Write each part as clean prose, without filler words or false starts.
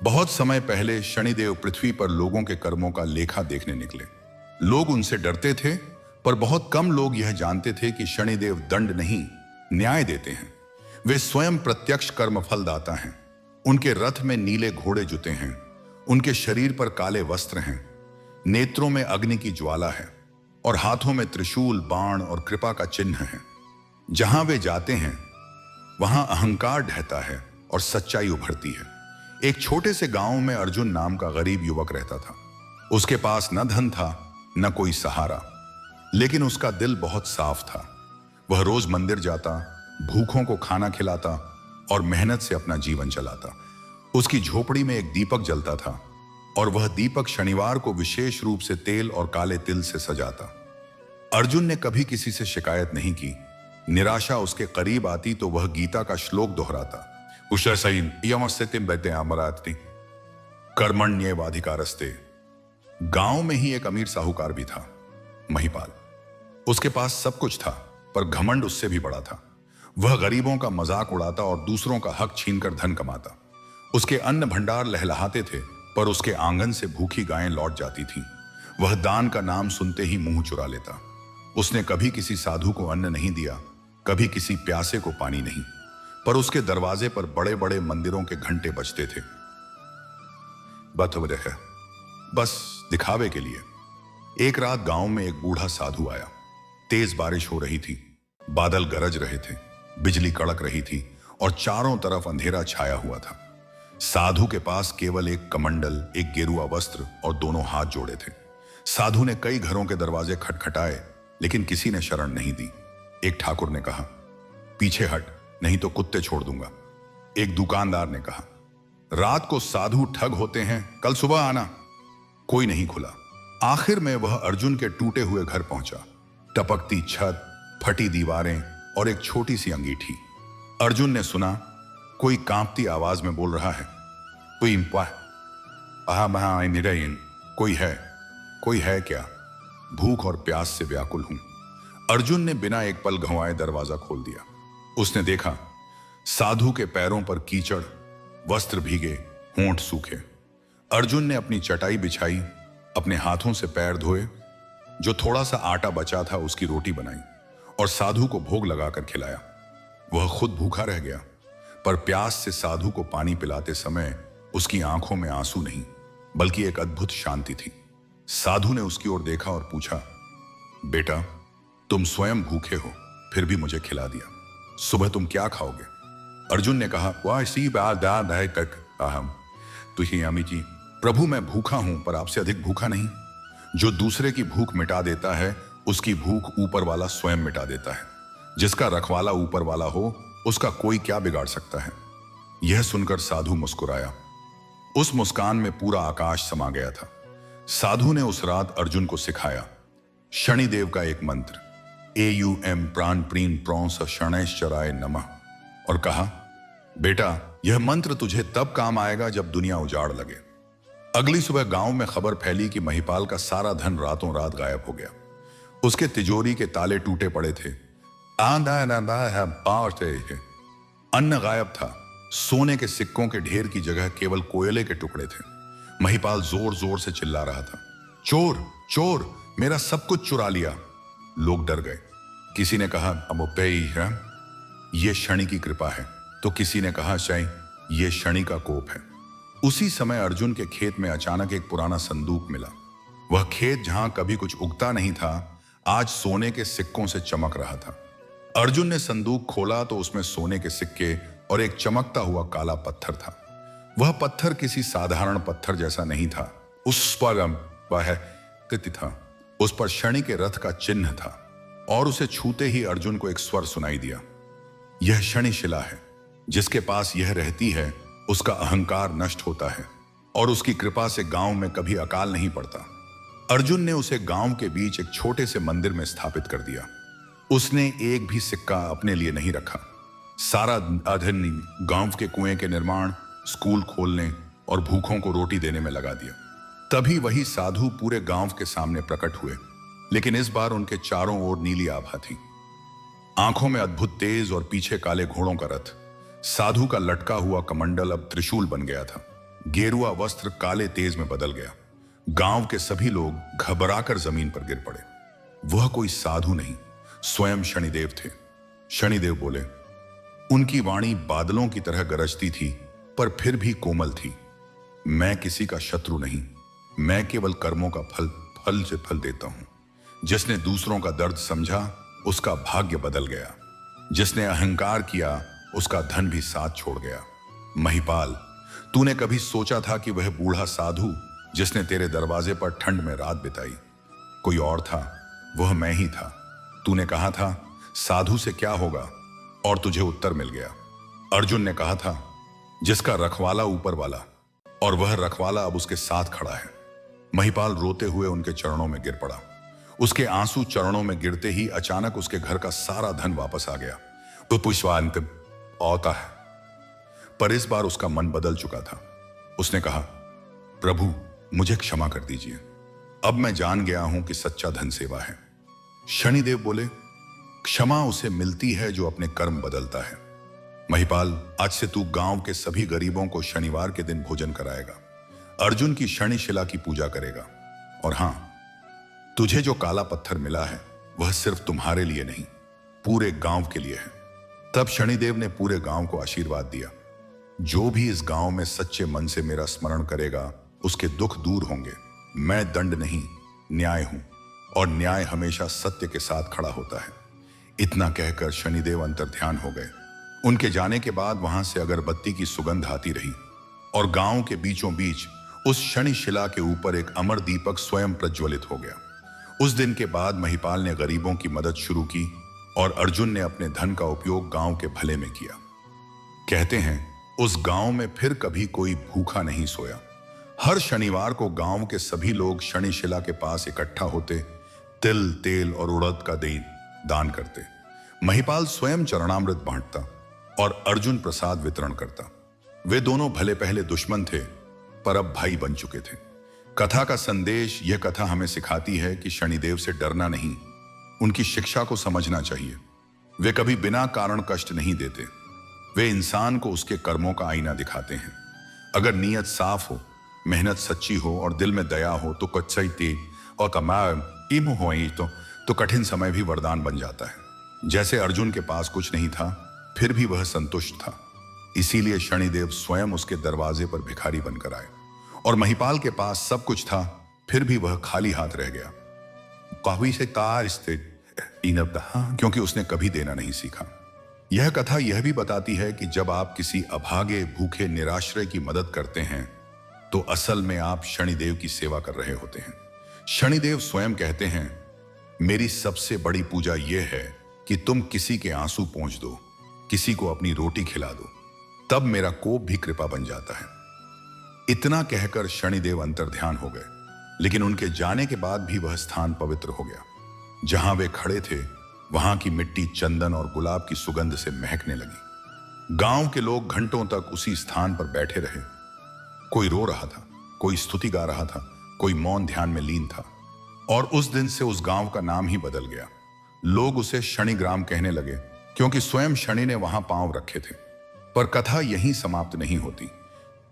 बहुत समय पहले शनिदेव पृथ्वी पर लोगों के कर्मों का लेखा देखने निकले। लोग उनसे डरते थे, पर बहुत कम लोग यह जानते थे कि शनिदेव दंड नहीं, न्याय देते हैं। वे स्वयं प्रत्यक्ष कर्मफल दाता हैं। उनके रथ में नीले घोड़े जुते हैं, उनके शरीर पर काले वस्त्र हैं, नेत्रों में अग्नि की ज्वाला है और हाथों में त्रिशूल, बाण और कृपा का चिन्ह है। जहां वे जाते हैं वहां अहंकार ढहता है और सच्चाई उभरती है। एक छोटे से गांव में अर्जुन नाम का गरीब युवक रहता था। उसके पास न धन था, न कोई सहारा, लेकिन उसका दिल बहुत साफ था। वह रोज मंदिर जाता, भूखों को खाना खिलाता और मेहनत से अपना जीवन चलाता। उसकी झोपड़ी में एक दीपक जलता था और वह दीपक शनिवार को विशेष रूप से तेल और काले तिल से सजाता। अर्जुन ने कभी किसी से शिकायत नहीं की। निराशा उसके करीब आती तो वह गीता का श्लोक दोहराता, कर्मण्येवाधिकारस्ते। गांव में ही एक अमीर साहूकार भी था, महिपाल। उसके पास सब कुछ था, पर घमंड उससे भी बड़ा था। वह गरीबों का मजाक उड़ाता और दूसरों का हक छीनकर धन कमाता। उसके अन्न भंडार लहलहाते थे, पर उसके आंगन से भूखी गायें लौट जाती थीं। वह दान का नाम सुनते ही मुंह चुरा लेता। उसने कभी किसी साधु को अन्न नहीं दिया, कभी किसी प्यासे को पानी नहीं, पर उसके दरवाजे पर बड़े बड़े मंदिरों के घंटे बजते थे। बस दिखावे के लिए। एक रात गांव में एक बूढ़ा साधु आया। तेज बारिश हो रही थी, बादल गरज रहे थे, बिजली कड़क रही थी और चारों तरफ अंधेरा छाया हुआ था। साधु के पास केवल एक कमंडल, एक गेरुआ वस्त्र और दोनों हाथ जोड़े थे। साधु ने कई घरों के दरवाजे खटखटाए, लेकिन किसी ने शरण नहीं दी। एक ठाकुर ने कहा, पीछे हट, नहीं तो कुत्ते छोड़ दूंगा। एक दुकानदार ने कहा, रात को साधु ठग होते हैं, कल सुबह आना। कोई नहीं खुला। आखिर में वह अर्जुन के टूटे हुए घर पहुंचा। टपकती छत, फटी दीवारें और एक छोटी सी अंगीठी। अर्जुन ने सुना, कोई कांपती आवाज में बोल रहा है, कोई है क्या? भूख और प्यास से व्याकुल हूं। अर्जुन ने बिना एक पल गंवाए दरवाजा खोल दिया। उसने देखा, साधु के पैरों पर कीचड़, वस्त्र भीगे, होंठ सूखे। अर्जुन ने अपनी चटाई बिछाई, अपने हाथों से पैर धोए, जो थोड़ा सा आटा बचा था उसकी रोटी बनाई और साधु को भोग लगाकर खिलाया। वह खुद भूखा रह गया, पर प्यास से साधु को पानी पिलाते समय उसकी आंखों में आंसू नहीं, बल्कि एक अद्भुत शांति थी। साधु ने उसकी ओर देखा और पूछा, बेटा, तुम स्वयं भूखे हो, फिर भी मुझे खिला दिया। सुबह तुम क्या खाओगे? अर्जुन ने कहा, अमी जी, प्रभु मैं भूखा हूं, पर आपसे अधिक भूखा नहीं। जो दूसरे की भूख मिटा देता है, उसकी भूख ऊपर वाला स्वयं मिटा देता है। जिसका रखवाला ऊपर वाला हो, उसका कोई क्या बिगाड़ सकता है। यह सुनकर साधु मुस्कुराया। उस मुस्कान में पूरा आकाश समा गया था। साधु ने उस रात अर्जुन को सिखाया शनिदेव का एक मंत्र, AUM प्राण प्रीन प्रौंस शणैश्चराय नमः, और कहा, बेटा, यह मंत्र तुझे तब काम आएगा जब दुनिया उजाड़ लगे। अगली सुबह गांव में खबर फैली कि महिपाल का सारा धन रातों रात गायब हो गया। उसके तिजोरी के ताले टूटे पड़े थे, अन्न गायब था, सोने के सिक्कों के ढेर की जगह केवल कोयले के टुकड़े थे। महिपाल जोर जोर से चिल्ला रहा था, चोर चोर, मेरा सब कुछ चुरा लिया। लोग डर गए। किसी ने कहा, यह शनि की कृपा है, तो किसी ने कहा, शायद यह शनि का कोप है। उसी समय अर्जुन के खेत में अचानक एक पुराना संदूक मिला। वह खेत जहां कभी कुछ उगता नहीं था, आज सोने के सिक्कों से चमक रहा था। अर्जुन ने संदूक खोला तो उसमें सोने के सिक्के और एक चमकता हुआ काला पत्थर था। वह पत्थर किसी साधारण पत्थर जैसा नहीं था। उस पर शनि के रथ का चिन्ह था और उसे छूते ही अर्जुन को एक स्वर सुनाई दिया, यह शनि शिला है। जिसके पास यह रहती है, उसका अहंकार नष्ट होता है और उसकी कृपा से गांव में कभी अकाल नहीं पड़ता। अर्जुन ने उसे गांव के बीच एक छोटे से मंदिर में स्थापित कर दिया। उसने एक भी सिक्का अपने लिए नहीं रखा। सारा धन गांव के कुएं के निर्माण, स्कूल खोलने और भूखों को रोटी देने में लगा दिया। तभी वही साधु पूरे गांव के सामने प्रकट हुए, लेकिन इस बार उनके चारों ओर नीली आभा थी। आंखों में अद्भुत तेज और पीछे काले घोड़ों का रथ। साधु का लटका हुआ कमंडल अब त्रिशूल बन गया था। गेरुआ वस्त्र काले तेज में बदल गया। गांव के सभी लोग घबराकर जमीन पर गिर पड़े। वह कोई साधु नहीं, स्वयं शनिदेव थे। शनिदेव बोले। उनकी वाणी बादलों की तरह गरजती थी, पर फिर भी कोमल थी। मैं किसी का शत्रु नहीं, मैं केवल कर्मों का फल से फल देता हूं। जिसने दूसरों का दर्द समझा, उसका भाग्य बदल गया। जिसने अहंकार किया, उसका धन भी साथ छोड़ गया। महिपाल, तूने कभी सोचा था कि वह बूढ़ा साधु जिसने तेरे दरवाजे पर ठंड में रात बिताई, कोई और था? वह मैं ही था। तूने कहा था साधु से क्या होगा, और तुझे उत्तर मिल गया। अर्जुन ने कहा था जिसका रखवाला ऊपर वाला, और वह रखवाला अब उसके साथ खड़ा है। महिपाल रोते हुए उनके चरणों में गिर पड़ा। उसके आंसू चरणों में गिरते ही अचानक उसके घर का सारा धन वापस आ गया। तो पुष्पांत औता है, पर इस बार उसका मन बदल चुका था। उसने कहा, प्रभु मुझे क्षमा कर दीजिए, अब मैं जान गया हूं कि सच्चा धन सेवा है। शनिदेव बोले, क्षमा उसे मिलती है जो अपने कर्म बदलता है। महिपाल, आज से तू गांव के सभी गरीबों को शनिवार के दिन भोजन कराएगा, अर्जुन की शनि शिला की पूजा करेगा, और हां, तुझे जो काला पत्थर मिला है वह सिर्फ तुम्हारे लिए नहीं, पूरे गांव के लिए है। तब शनिदेव ने पूरे गांव को आशीर्वाद दिया, जो भी इस गांव में सच्चे मन से मेरा स्मरण करेगा उसके दुख दूर होंगे। मैं दंड नहीं, न्याय हूं, और न्याय हमेशा सत्य के साथ खड़ा होता है। इतना कहकर शनिदेव अंतर्ध्यान हो गए। उनके जाने के बाद वहां से अगरबत्ती की सुगंध आती रही, और गांव के बीचों बीच उस शनि शिला के ऊपर एक अमर दीपक स्वयं प्रज्वलित हो गया। उस दिन के बाद महिपाल ने गरीबों की मदद शुरू की, और अर्जुन ने अपने धन का उपयोग गांव के भले में किया। कहते हैं उस गांव में फिर कभी कोई भूखा नहीं सोया। हर शनिवार को गांव के सभी लोग शनि शिला के पास इकट्ठा होते, तिल, तेल और उड़द का दान करते। महिपाल स्वयं चरणामृत बांटता और अर्जुन प्रसाद वितरण करता। वे दोनों भले पहले दुश्मन थे, पर अब भाई बन चुके थे। कथा का संदेश, यह कथा हमें सिखाती है कि शनिदेव से डरना नहीं, उनकी शिक्षा को समझना चाहिए। वे कभी बिना कारण कष्ट नहीं देते। वे इंसान को उसके कर्मों का आईना दिखाते हैं। अगर नीयत साफ हो, मेहनत सच्ची हो और दिल में दया हो तो कच्चाई तेज और कमाम हो तो कठिन समय भी वरदान बन जाता है। जैसे अर्जुन के पास कुछ नहीं था, फिर भी वह संतुष्ट था। इसीलिए शनिदेव स्वयं उसके दरवाजे पर भिखारी बनकर आए। और महिपाल के पास सब कुछ था, फिर भी वह खाली हाथ रह गया। कावी से तार स्थित क्योंकि उसने कभी देना नहीं सीखा। यह कथा यह भी बताती है कि जब आप किसी अभागे, भूखे, निराश्रय की मदद करते हैं तो असल में आप शनिदेव की सेवा कर रहे होते हैं। शनिदेव स्वयं कहते हैं, मेरी सबसे बड़ी पूजा यह है कि तुम किसी के आंसू पोंछ दो, किसी को अपनी रोटी खिला दो, तब मेरा कोप भी कृपा बन जाता है। इतना कहकर शनिदेव अंतर्ध्यान हो गए, लेकिन उनके जाने के बाद भी वह स्थान पवित्र हो गया। जहां वे खड़े थे वहां की मिट्टी चंदन और गुलाब की सुगंध से महकने लगी। गांव के लोग घंटों तक उसी स्थान पर बैठे रहे। कोई रो रहा था, कोई स्तुति गा रहा था, कोई मौन ध्यान में लीन था। और उस दिन से उस गांव का नाम ही बदल गया। लोग उसे शनिग्राम कहने लगे, क्योंकि स्वयं शनि ने वहां पांव रखे थे। पर कथा यहीं समाप्त नहीं होती,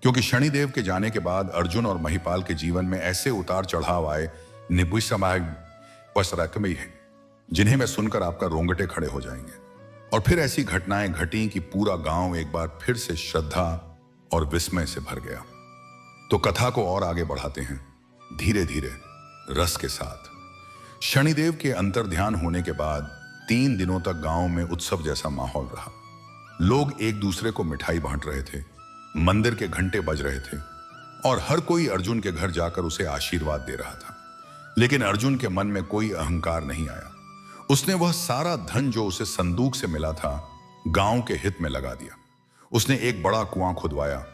क्योंकि शनिदेव के जाने के बाद अर्जुन और महिपाल के जीवन में ऐसे उतार चढ़ाव आए जिन्हें मैं सुनकर आपका रोंगटे खड़े हो जाएंगे। और फिर ऐसी घटनाएं घटी कि पूरा गांव एक बार फिर से श्रद्धा और विस्मय से भर गया। तो कथा को और आगे बढ़ाते हैं, धीरे धीरे, रस के साथ। शनिदेव के अंतर्ध्यान होने के बाद 3 दिनों तक गांव में उत्सव जैसा माहौल रहा। लोग एक दूसरे को मिठाई बांट रहे थे, मंदिर के घंटे बज रहे थे, और हर कोई अर्जुन के घर जाकर उसे आशीर्वाद दे रहा था। लेकिन अर्जुन के मन में कोई अहंकार नहीं आया। उसने वह सारा धन जो उसे संदूक से मिला था, गांव के हित में लगा दिया। उसने एक बड़ा कुआं खुदवाया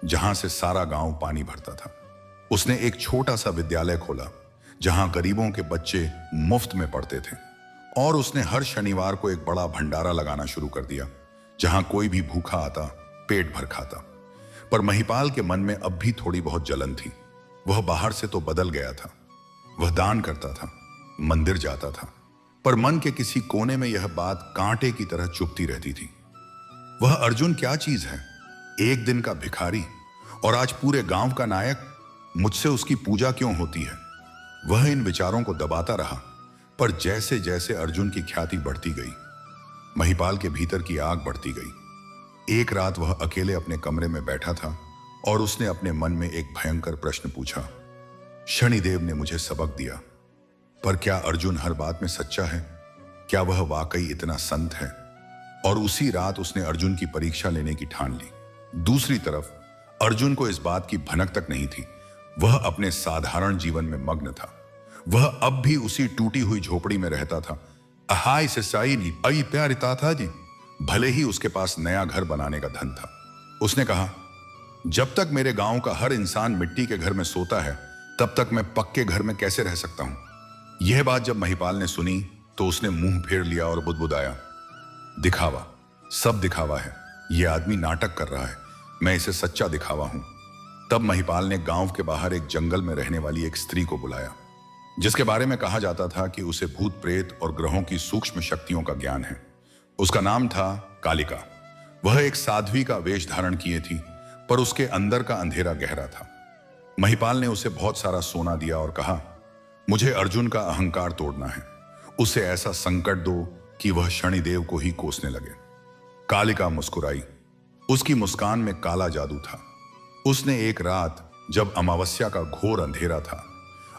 जहां से सारा गांव पानी भरता था। उसने एक छोटा सा विद्यालय खोला जहां गरीबों के बच्चे मुफ्त में पढ़ते थे। और उसने हर शनिवार को एक बड़ा भंडारा लगाना शुरू कर दिया, जहां कोई भी भूखा आता, पेट भर खाता। पर महिपाल के मन में अब भी थोड़ी बहुत जलन थी। वह बाहर से तो बदल गया था। वह दान करता था, मंदिर जाता था, पर मन के किसी कोने में यह बात कांटे की तरह चुभती रहती थी। वह अर्जुन क्या चीज है? एक दिन का भिखारी, और आज पूरे गांव का नायक, मुझसे उसकी पूजा क्यों होती है? वह इन विचारों को दबाता रहा, पर जैसे जैसे अर्जुन की ख्याति बढ़ती गई, महिपाल के भीतर की आग बढ़ती गई। एक रात वह अकेले अपने कमरे में बैठा था और उसने अपने मन में एक भयंकर प्रश्न पूछा। शनिदेव ने मुझे सबक दिया, पर क्या अर्जुन हर बात में सच्चा है? क्या वह वाकई इतना संत है? और उसी रात उसने अर्जुन की परीक्षा लेने की ठान ली। दूसरी तरफ अर्जुन को इस बात की भनक तक नहीं थी। वह अपने साधारण जीवन में मग्न था। वह अब भी उसी टूटी हुई झोपड़ी में रहता था। अहाय सिसाई नी आई प्यार था जी। भले ही उसके पास नया घर बनाने का धन था। उसने कहा, जब तक मेरे गांव का हर इंसान मिट्टी के घर में सोता है, तब तक मैं पक्के घर में कैसे रह सकता हूं? यह बात जब महिपाल ने सुनी तो उसने मुंह फेर लिया और बुदबुदाया, दिखावा, सब दिखावा है। यह आदमी नाटक कर रहा है। मैं इसे सच्चा दिखावा हूं। तब महिपाल ने गांव के बाहर एक जंगल में रहने वाली एक स्त्री को बुलाया, जिसके बारे में कहा जाता था कि उसे भूत प्रेत और ग्रहों की सूक्ष्म शक्तियों का ज्ञान है। उसका नाम था कालिका। वह एक साध्वी का वेश धारण किए थी, पर उसके अंदर का अंधेरा गहरा था। महिपाल ने उसे बहुत सारा सोना दिया और कहा, मुझे अर्जुन का अहंकार तोड़ना है। उसे ऐसा संकट दो कि वह शनिदेव को ही कोसने लगे। कालिका मुस्कुराई। उसकी मुस्कान में काला जादू था। उसने एक रात, जब अमावस्या का घोर अंधेरा था,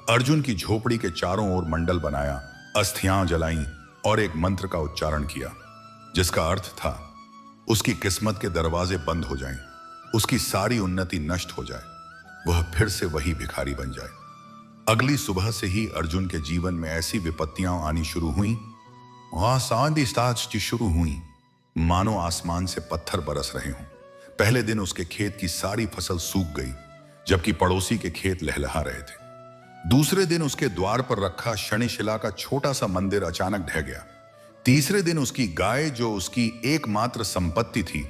अर्जुन की झोपड़ी के चारों ओर मंडल बनाया, अस्थियां जलाईं और एक मंत्र का उच्चारण किया, जिसका अर्थ था उसकी किस्मत के दरवाजे बंद हो जाएं, उसकी सारी उन्नति नष्ट हो जाए, वह फिर से वही भिखारी बन जाए। अगली सुबह से ही अर्जुन के जीवन में ऐसी विपत्तियां आनी शुरू हुई, शुरू हुई मानो आसमान से पत्थर बरस रहे हों। पहले दिन उसके खेत की सारी फसल सूख गई, जबकि पड़ोसी के खेत लहलहा रहे थे। दूसरे दिन उसके द्वार पर रखा शनिशिला का छोटा सा मंदिर अचानक ढह गया। तीसरे दिन उसकी गाय, जो उसकी एकमात्र संपत्ति थी,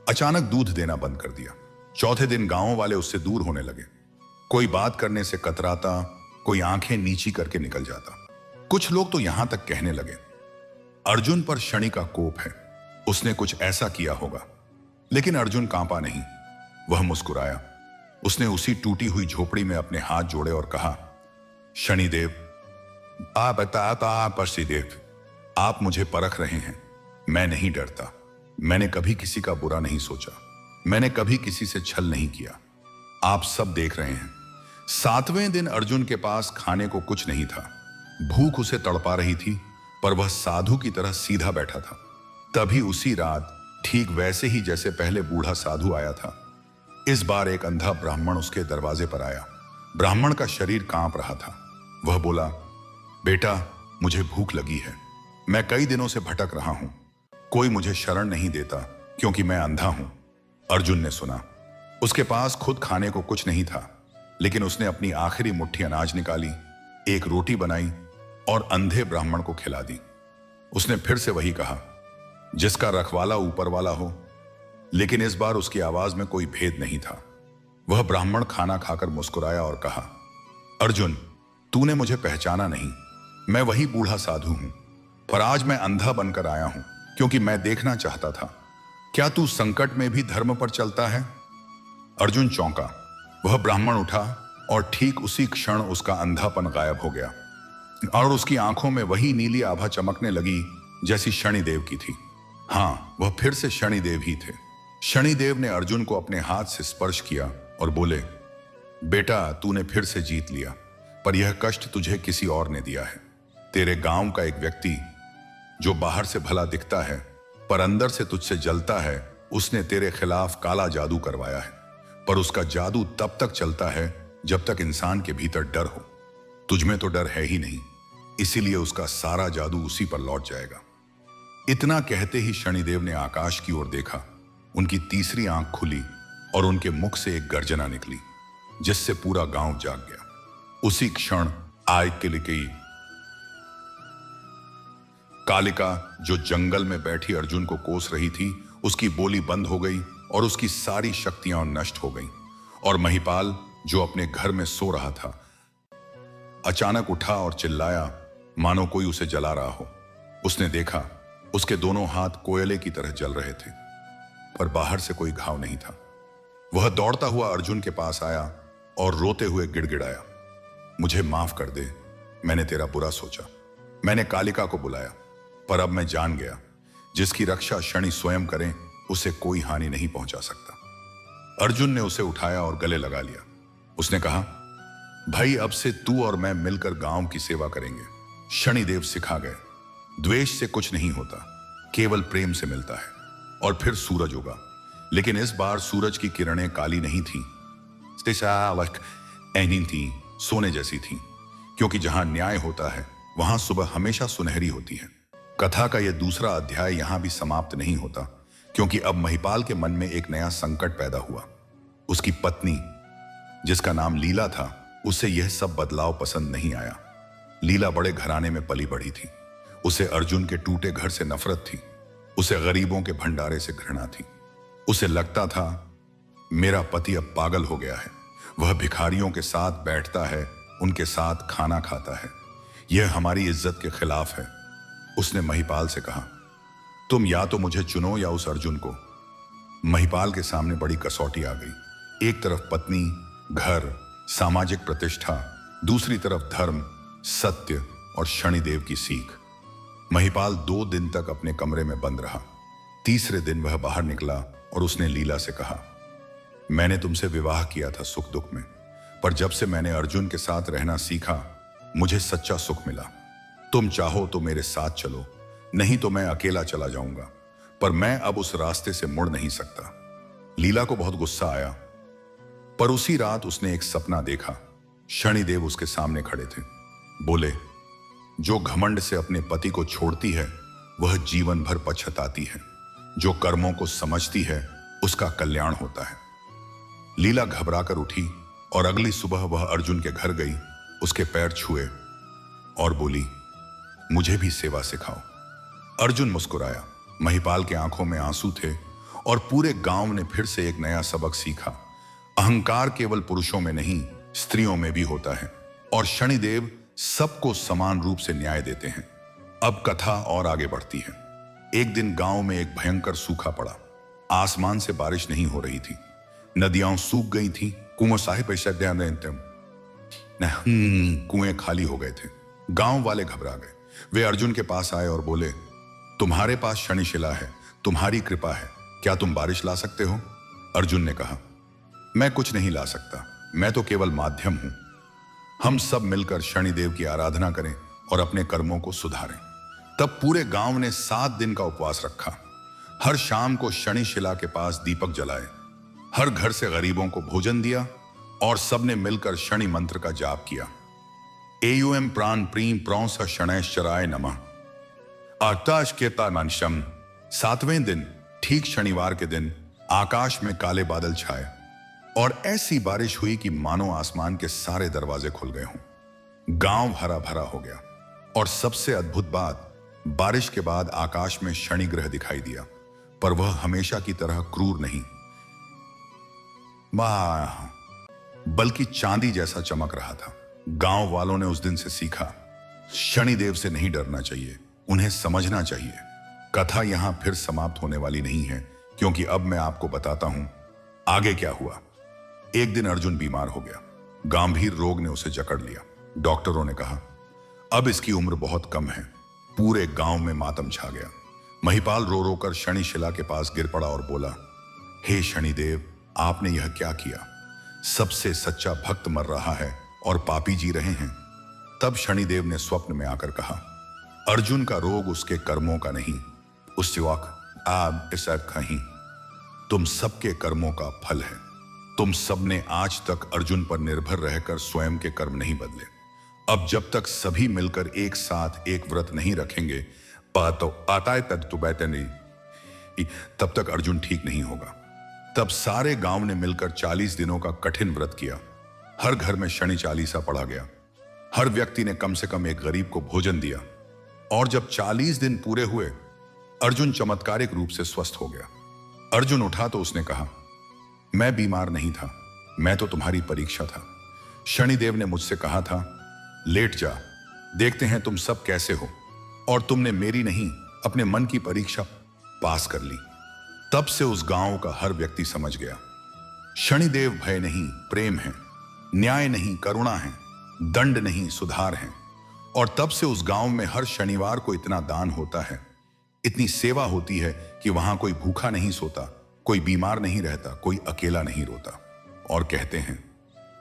अचानक दूध देना बंद कर दिया। चौथे दिन गांव वाले उससे दूर होने लगे। कोई बात करने से कतराता, कोई आंखें नीची करके निकल जाता। कुछ लोग तो यहां तक कहने लगे, अर्जुन पर शनि का कोप है, उसने कुछ ऐसा किया होगा। लेकिन अर्जुन कांपा नहीं। वह मुस्कुराया। उसने उसी टूटी हुई झोपड़ी में अपने हाथ जोड़े और कहा, शनिदेव, परशिदेव, आप मुझे परख रहे हैं। मैं नहीं डरता। मैंने कभी किसी का बुरा नहीं सोचा। मैंने कभी किसी से छल नहीं किया। आप सब देख रहे हैं। 7वें दिन अर्जुन के पास खाने को कुछ नहीं था। भूख उसे तड़पा रही थी, पर वह साधु की तरह सीधा बैठा था। तभी उसी रात, ठीक वैसे ही जैसे पहले बूढ़ा साधु आया था, इस बार एक अंधा ब्राह्मण उसके दरवाजे पर आया। ब्राह्मण का शरीर कांप रहा था। वह बोला, बेटा, मुझे भूख लगी है। मैं कई दिनों से भटक रहा हूं। कोई मुझे शरण नहीं देता क्योंकि मैं अंधा हूं। अर्जुन ने सुना। उसके पास खुद खाने को कुछ नहीं था, लेकिन उसने अपनी आखिरी मुट्ठी अनाज निकाली, एक रोटी बनाई और अंधे ब्राह्मण को खिला दी। उसने फिर से वही कहा, जिसका रखवाला ऊपर वाला हो। लेकिन इस बार उसकी आवाज में कोई भेद नहीं था। वह ब्राह्मण खाना खाकर मुस्कुराया और कहा, अर्जुन, तूने मुझे पहचाना नहीं। मैं वही बूढ़ा साधु हूं, पर आज मैं अंधा बनकर आया हूं क्योंकि मैं देखना चाहता था। क्या तू संकट में भी धर्म पर चलता है? अर्जुन चौंका। वह ब्राह्मण उठा और ठीक उसी क्षण उसका अंधापन गायब हो गया और उसकी आंखों में वही नीली आभा चमकने लगी जैसी शनिदेव की थी। हाँ, वह फिर से शनिदेव ही थे। शनिदेव ने अर्जुन को अपने हाथ से स्पर्श किया और बोले, बेटा, तूने फिर से जीत लिया, पर यह कष्ट तुझे किसी और ने दिया है। तेरे गांव का एक व्यक्ति, जो बाहर से भला दिखता है पर अंदर से तुझसे जलता है, उसने तेरे खिलाफ काला जादू करवाया है। पर उसका जादू तब तक चलता है जब तक इंसान के भीतर डर हो। तुझ में तो डर है ही नहीं, इसीलिए उसका सारा जादू उसी पर लौट जाएगा। इतना कहते ही शनिदेव ने आकाश की ओर देखा। उनकी तीसरी आंख खुली और उनके मुख से एक गर्जना निकली, जिससे पूरा गांव जाग गया। उसी क्षण कालिका, जो जंगल में बैठी अर्जुन को कोस रही थी, उसकी बोली बंद हो गई और उसकी सारी शक्तियां नष्ट हो गईं। और महिपाल, जो अपने घर में सो रहा था, अचानक उठा और चिल्लाया मानो कोई उसे जला रहा हो। उसने देखा, उसके दोनों हाथ कोयले की तरह जल रहे थे, पर बाहर से कोई घाव नहीं था। वह दौड़ता हुआ अर्जुन के पास आया और रोते हुए गिड़गिड़ाया, मुझे माफ कर दे, मैंने तेरा बुरा सोचा। मैंने कालिका को बुलाया, पर अब मैं जान गया, जिसकी रक्षा शनि स्वयं करें उसे कोई हानि नहीं पहुंचा सकता। अर्जुन ने उसे उठाया और गले लगा लिया। उसने कहा, भाई अब से तू और मैं मिलकर गांव की सेवा करेंगे। शनिदेव सिखा गए, द्वेष से कुछ नहीं होता, केवल प्रेम से मिलता है। और फिर सूरज उगा, लेकिन इस बार सूरज की किरणें काली नहीं थी, थी, सोने जैसी थी, क्योंकि जहां न्याय होता है वहां सुबह हमेशा सुनहरी होती है। कथा का यह दूसरा अध्याय यहां भी समाप्त नहीं होता, क्योंकि अब महिपाल के मन में एक नया संकट पैदा हुआ। उसकी पत्नी, जिसका नाम लीला था, उसे यह सब बदलाव पसंद नहीं आया। लीला बड़े घराने में पली बढ़ी थी। उसे अर्जुन के टूटे घर से नफरत थी। उसे गरीबों के भंडारे से घृणा थी। उसे लगता था, मेरा पति अब पागल हो गया है, वह भिखारियों के साथ बैठता है, उनके साथ खाना खाता है, यह हमारी इज्जत के खिलाफ है। उसने महिपाल से कहा, तुम या तो मुझे चुनो या उस अर्जुन को। महिपाल के सामने बड़ी कसौटी आ गई। एक तरफ पत्नी, घर, सामाजिक प्रतिष्ठा, दूसरी तरफ धर्म, सत्य और शनिदेव की सीख। महिपाल 2 दिन तक अपने कमरे में बंद रहा। तीसरे दिन वह बाहर निकला और उसने लीला से कहा, मैंने तुमसे विवाह किया था सुख दुख में, पर जब से मैंने अर्जुन के साथ रहना सीखा, मुझे सच्चा सुख मिला। तुम चाहो तो मेरे साथ चलो, नहीं तो मैं अकेला चला जाऊंगा, पर मैं अब उस रास्ते से मुड़ नहीं सकता। लीला को बहुत गुस्सा आया, पर उसी रात उसने एक सपना देखा। शनिदेव उसके सामने खड़े थे। बोले, जो घमंड से अपने पति को छोड़ती है वह जीवन भर पछताती है, जो कर्मों को समझती है उसका कल्याण होता है। लीला घबराकर उठी और अगली सुबह वह अर्जुन के घर गई, उसके पैर छुए और बोली, मुझे भी सेवा सिखाओ। अर्जुन मुस्कुराया। महिपाल के आंखों में आंसू थे और पूरे गांव ने फिर से एक नया सबक सीखा। अहंकार केवल पुरुषों में नहीं, स्त्रियों में भी होता है, और शनिदेव सबको समान रूप से न्याय देते हैं। अब कथा और आगे बढ़ती है। एक दिन गांव में एक भयंकर सूखा पड़ा। आसमान से बारिश नहीं हो रही थी, नदियां सूख गई थी, कुएं खाली हो गए थे। गांव वाले घबरा गए। वे अर्जुन के पास आए और बोले, तुम्हारे पास शनिशिला है, तुम्हारी कृपा है, क्या तुम बारिश ला सकते हो? अर्जुन ने कहा, मैं कुछ नहीं ला सकता, मैं तो केवल माध्यम हूं। हम सब मिलकर शनिदेव की आराधना करें और अपने कर्मों को सुधारें। तब पूरे गांव ने 7 दिन का उपवास रखा। हर शाम को शनिशिला के पास दीपक जलाए, हर घर से गरीबों को भोजन दिया और सबने मिलकर शनि मंत्र का जाप किया। एयुएम प्राण प्रीम प्रौंस शनैश्चराय नमः। आकाश के तानशम। 7वें दिन, ठीक शनिवार के दिन, आकाश में काले बादल छाए और ऐसी बारिश हुई कि मानो आसमान के सारे दरवाजे खुल गए हों। गांव हरा भरा हो गया और सबसे अद्भुत बात, बारिश के बाद आकाश में शनि ग्रह दिखाई दिया, पर वह हमेशा की तरह क्रूर नहीं, बल्कि चांदी जैसा चमक रहा था। गांव वालों ने उस दिन से सीखा, शनिदेव से नहीं डरना चाहिए, उन्हें समझना चाहिए। कथा यहां फिर समाप्त होने वाली नहीं है, क्योंकि अब मैं आपको बताता हूं आगे क्या हुआ। एक दिन अर्जुन बीमार हो गया। गंभीर रोग ने उसे जकड़ लिया। डॉक्टरों ने कहा, अब इसकी उम्र बहुत कम है। पूरे गांव में मातम छा गया। महिपाल रो रो कर शनिशिला के पास गिर पड़ा और बोला, हे शनिदेव, आपने यह क्या किया? सबसे सच्चा भक्त मर रहा है और पापी जी रहे हैं। तब शनिदेव ने स्वप्न में आकर कहा, अर्जुन का रोग उसके कर्मों का नहीं, उस वक्त आप ऐसा कहीं, तुम सबके कर्मों का फल है। तुम सबने आज तक अर्जुन पर निर्भर रहकर स्वयं के कर्म नहीं बदले। अब जब तक सभी मिलकर एक साथ एक व्रत नहीं रखेंगे, तब तक अर्जुन ठीक नहीं होगा। तब सारे गांव ने मिलकर 40 दिनों का कठिन व्रत किया। हर घर में शनि चालीसा पढ़ा गया। हर व्यक्ति ने कम से कम एक गरीब को भोजन दिया। और जब 40 दिन पूरे हुए, अर्जुन चमत्कारिक रूप से स्वस्थ हो गया। अर्जुन उठा तो उसने कहा, मैं बीमार नहीं था, मैं तो तुम्हारी परीक्षा था। शनिदेव ने मुझसे कहा था, लेट जा, देखते हैं तुम सब कैसे हो। और तुमने मेरी नहीं, अपने मन की परीक्षा पास कर ली। तब से उस गांव का हर व्यक्ति समझ गया, शनिदेव भय नहीं प्रेम है, न्याय नहीं करुणा है, दंड नहीं सुधार है। और तब से उस गांव में हर शनिवार को इतना दान होता है, इतनी सेवा होती है कि वहां कोई भूखा नहीं सोता, कोई बीमार नहीं रहता, कोई अकेला नहीं रोता। और कहते हैं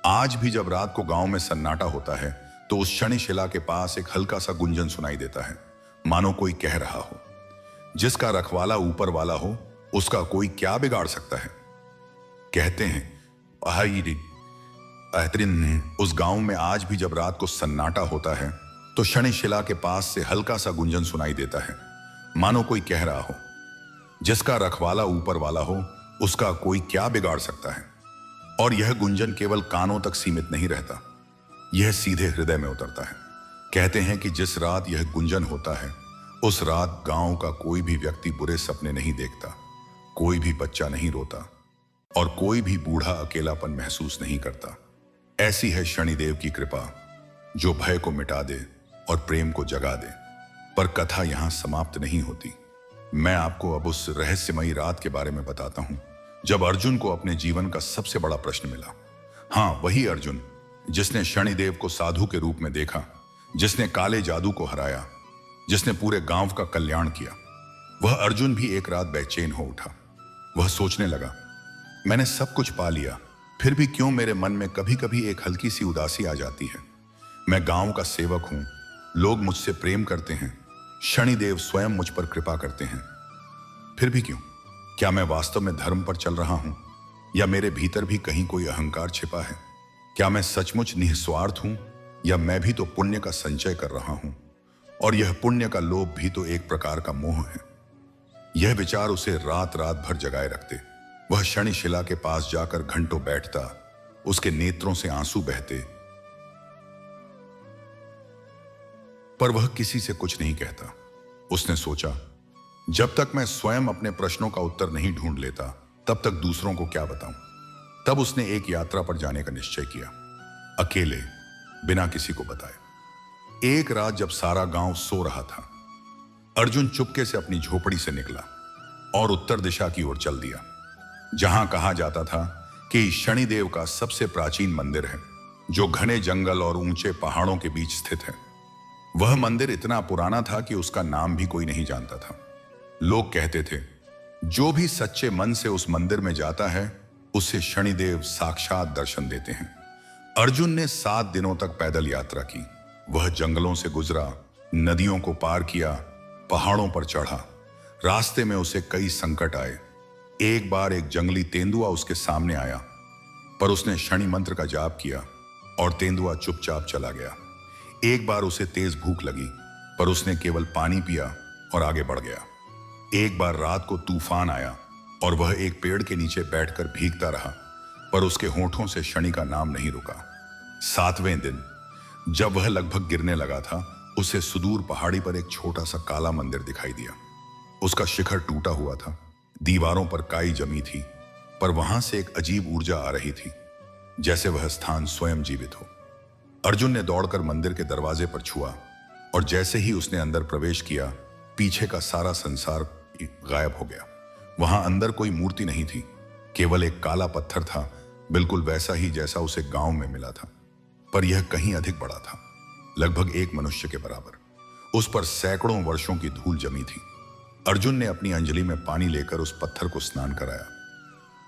आज भी जब रात को गांव में सन्नाटा होता है तो उस शनि शिला के पास एक हल्का सा गुंजन सुनाई देता है, मानो कोई कह रहा हो, जिसका रखवाला ऊपर वाला हो उसका कोई क्या बिगाड़ सकता है। कहते हैं उस गांव में आज भी जब रात को सन्नाटा होता है तो शनि शिला के पास से हल्का सा गुंजन सुनाई देता है, मानो कोई कह रहा हो, जिसका रखवाला ऊपर वाला हो उसका कोई क्या बिगाड़ सकता है। और यह गुंजन केवल कानों तक सीमित नहीं रहता, यह सीधे हृदय में उतरता है। कहते हैं कि जिस रात यह गुंजन होता है उस रात गांव का कोई भी व्यक्ति बुरे सपने नहीं देखता, कोई भी बच्चा नहीं रोता और कोई भी बूढ़ा अकेलापन महसूस नहीं करता। ऐसी है शनिदेव की कृपा जो भय को मिटा दे और प्रेम को जगा दे। पर कथा यहां समाप्त नहीं होती। मैं आपको अब उस रहस्यमयी रात के बारे में बताता हूं जब अर्जुन को अपने जीवन का सबसे बड़ा प्रश्न मिला। हां, वही अर्जुन जिसने शनिदेव को साधु के रूप में देखा, जिसने काले जादू को हराया, जिसने पूरे गांव का कल्याण किया। वह अर्जुन भी एक रात बेचैन हो उठा। वह सोचने लगा, मैंने सब कुछ पा लिया, फिर भी क्यों मेरे मन में कभी कभी एक हल्की सी उदासी आ जाती है। मैं गांव का सेवक हूं, लोग मुझसे प्रेम करते हैं, शनिदेव स्वयं मुझ पर कृपा करते हैं, फिर भी क्यों? क्या मैं वास्तव में धर्म पर चल रहा हूं या मेरे भीतर भी कहीं कोई अहंकार छिपा है? क्या मैं सचमुच निस्वार्थ हूं या मैं भी तो पुण्य का संचय कर रहा हूं? और यह पुण्य का लोभ भी तो एक प्रकार का मोह है। यह विचार उसे रात रात भर जगाए रखते। वह शनि शिला के पास जाकर घंटों बैठता, उसके नेत्रों से आंसू बहते, पर वह किसी से कुछ नहीं कहता। उसने सोचा, जब तक मैं स्वयं अपने प्रश्नों का उत्तर नहीं ढूंढ लेता तब तक दूसरों को क्या बताऊं। तब उसने एक यात्रा पर जाने का निश्चय किया, अकेले, बिना किसी को बताए। एक रात जब सारा गांव सो रहा था, अर्जुन चुपके से अपनी झोपड़ी से निकला और उत्तर दिशा की ओर चल दिया, जहां कहा जाता था कि शनिदेव का सबसे प्राचीन मंदिर है, जो घने जंगल और ऊंचे पहाड़ों के बीच स्थित है। वह मंदिर इतना पुराना था कि उसका नाम भी कोई नहीं जानता था। लोग कहते थे, जो भी सच्चे मन से उस मंदिर में जाता है उसे शनिदेव साक्षात दर्शन देते हैं। अर्जुन ने 7 दिनों तक पैदल यात्रा की। वह जंगलों से गुजरा, नदियों को पार किया, पहाड़ों पर चढ़ा। रास्ते में उसे कई संकट आए। एक बार एक जंगली तेंदुआ उसके सामने आया, पर उसने शनि मंत्र का जाप किया और तेंदुआ चुपचाप चला गया। एक बार उसे तेज भूख लगी, पर उसने केवल पानी पिया और आगे बढ़ गया। एक बार रात को तूफान आया और वह एक पेड़ के नीचे बैठकर भीगता रहा, पर उसके होठों से शनि का नाम नहीं रुका। 7वें दिन जब वह लगभग गिरने लगा था, उसे सुदूर पहाड़ी पर एक छोटा सा काला मंदिर दिखाई दिया। उसका शिखर टूटा हुआ था, दीवारों पर काई जमी थी, पर वहां से एक अजीब ऊर्जा आ रही थी, जैसे वह स्थान स्वयं जीवित हो। अर्जुन ने दौड़कर मंदिर के दरवाजे पर छुआ और जैसे ही उसने अंदर प्रवेश किया, पीछे का सारा संसार गायब हो गया। वहां अंदर कोई मूर्ति नहीं थी, केवल एक काला पत्थर था, बिल्कुल वैसा ही जैसा उसे गांव में मिला था, पर यह कहीं अधिक बड़ा था, लगभग एक मनुष्य के बराबर। उस पर सैकड़ों वर्षों की धूल जमी थी। अर्जुन ने अपनी अंजलि में पानी लेकर उस पत्थर को स्नान कराया,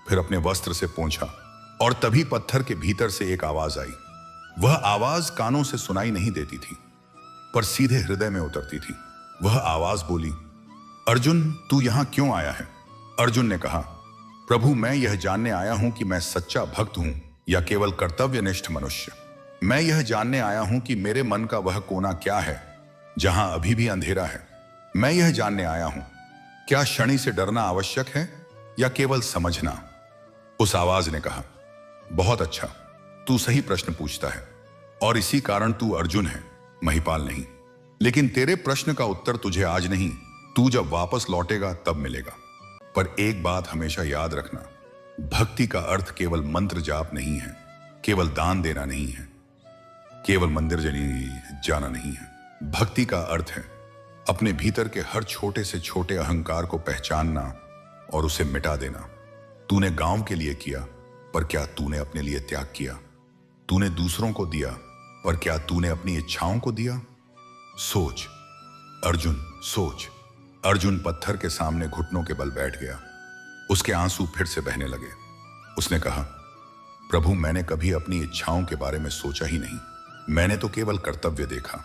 फिर अपने वस्त्र से पोंछा और तभी पत्थर के भीतर से एक आवाज आई। वह आवाज कानों से सुनाई नहीं देती थी, पर सीधे हृदय में उतरती थी। वह आवाज बोली, अर्जुन, तू यहां क्यों आया है? अर्जुन ने कहा, प्रभु, मैं यह जानने आया हूं कि मैं सच्चा भक्त हूं या केवल कर्तव्यनिष्ठ मनुष्य। मैं यह जानने आया हूं कि मेरे मन का वह कोना क्या है जहां अभी भी अंधेरा है। मैं यह जानने आया हूं, क्या शनि से डरना आवश्यक है या केवल समझना? उस आवाज ने कहा, बहुत अच्छा, तू सही प्रश्न पूछता है और इसी कारण तू अर्जुन है, महिपाल नहीं। लेकिन तेरे प्रश्न का उत्तर तुझे आज नहीं, तू जब वापस लौटेगा तब मिलेगा। पर एक बात हमेशा याद रखना, भक्ति का अर्थ केवल मंत्र जाप नहीं है, केवल दान देना नहीं है, केवल मंदिर जाना नहीं है। भक्ति का अर्थ है अपने भीतर के हर छोटे से छोटे अहंकार को पहचानना और उसे मिटा देना। तूने गांव के लिए किया, पर क्या तूने अपने लिए त्याग किया? तूने दूसरों को दिया, पर क्या तूने अपनी इच्छाओं को दिया? सोच अर्जुन, सोच। अर्जुन पत्थर के सामने घुटनों के बल बैठ गया। उसके आंसू फिर से बहने लगे। उसने कहा, प्रभु, मैंने कभी अपनी इच्छाओं के बारे में सोचा ही नहीं। मैंने तो केवल कर्तव्य देखा।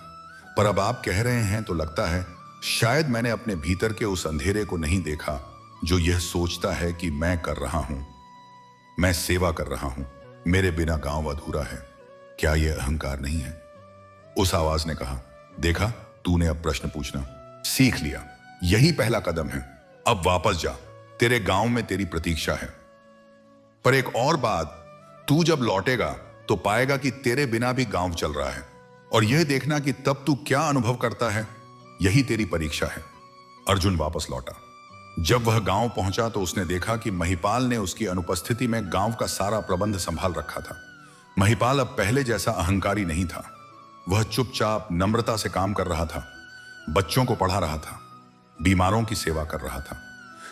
पर अब आप कह रहे हैं तो लगता है शायद मैंने अपने भीतर के उस अंधेरे को नहीं देखा जो यह सोचता है कि मैं कर रहा हूं, मैं सेवा कर रहा हूं, मेरे बिना गांव अधूरा है। क्या यह अहंकार नहीं है? उस आवाज ने कहा, देखा, तूने अब प्रश्न पूछना सीख लिया। यही पहला कदम है। अब वापस जा, तेरे गांव में तेरी प्रतीक्षा है। पर एक और बात, तू जब लौटेगा तो पाएगा कि तेरे बिना भी गांव चल रहा है, और यह देखना कि तब तू क्या अनुभव करता है, यही तेरी परीक्षा है। अर्जुन वापस लौटा। जब वह गांव पहुंचा तो उसने देखा कि महिपाल ने उसकी अनुपस्थिति में गांव का सारा प्रबंध संभाल रखा था। महिपाल अब पहले जैसा अहंकारी नहीं था। वह चुपचाप नम्रता से काम कर रहा था, बच्चों को पढ़ा रहा था, बीमारों की सेवा कर रहा था,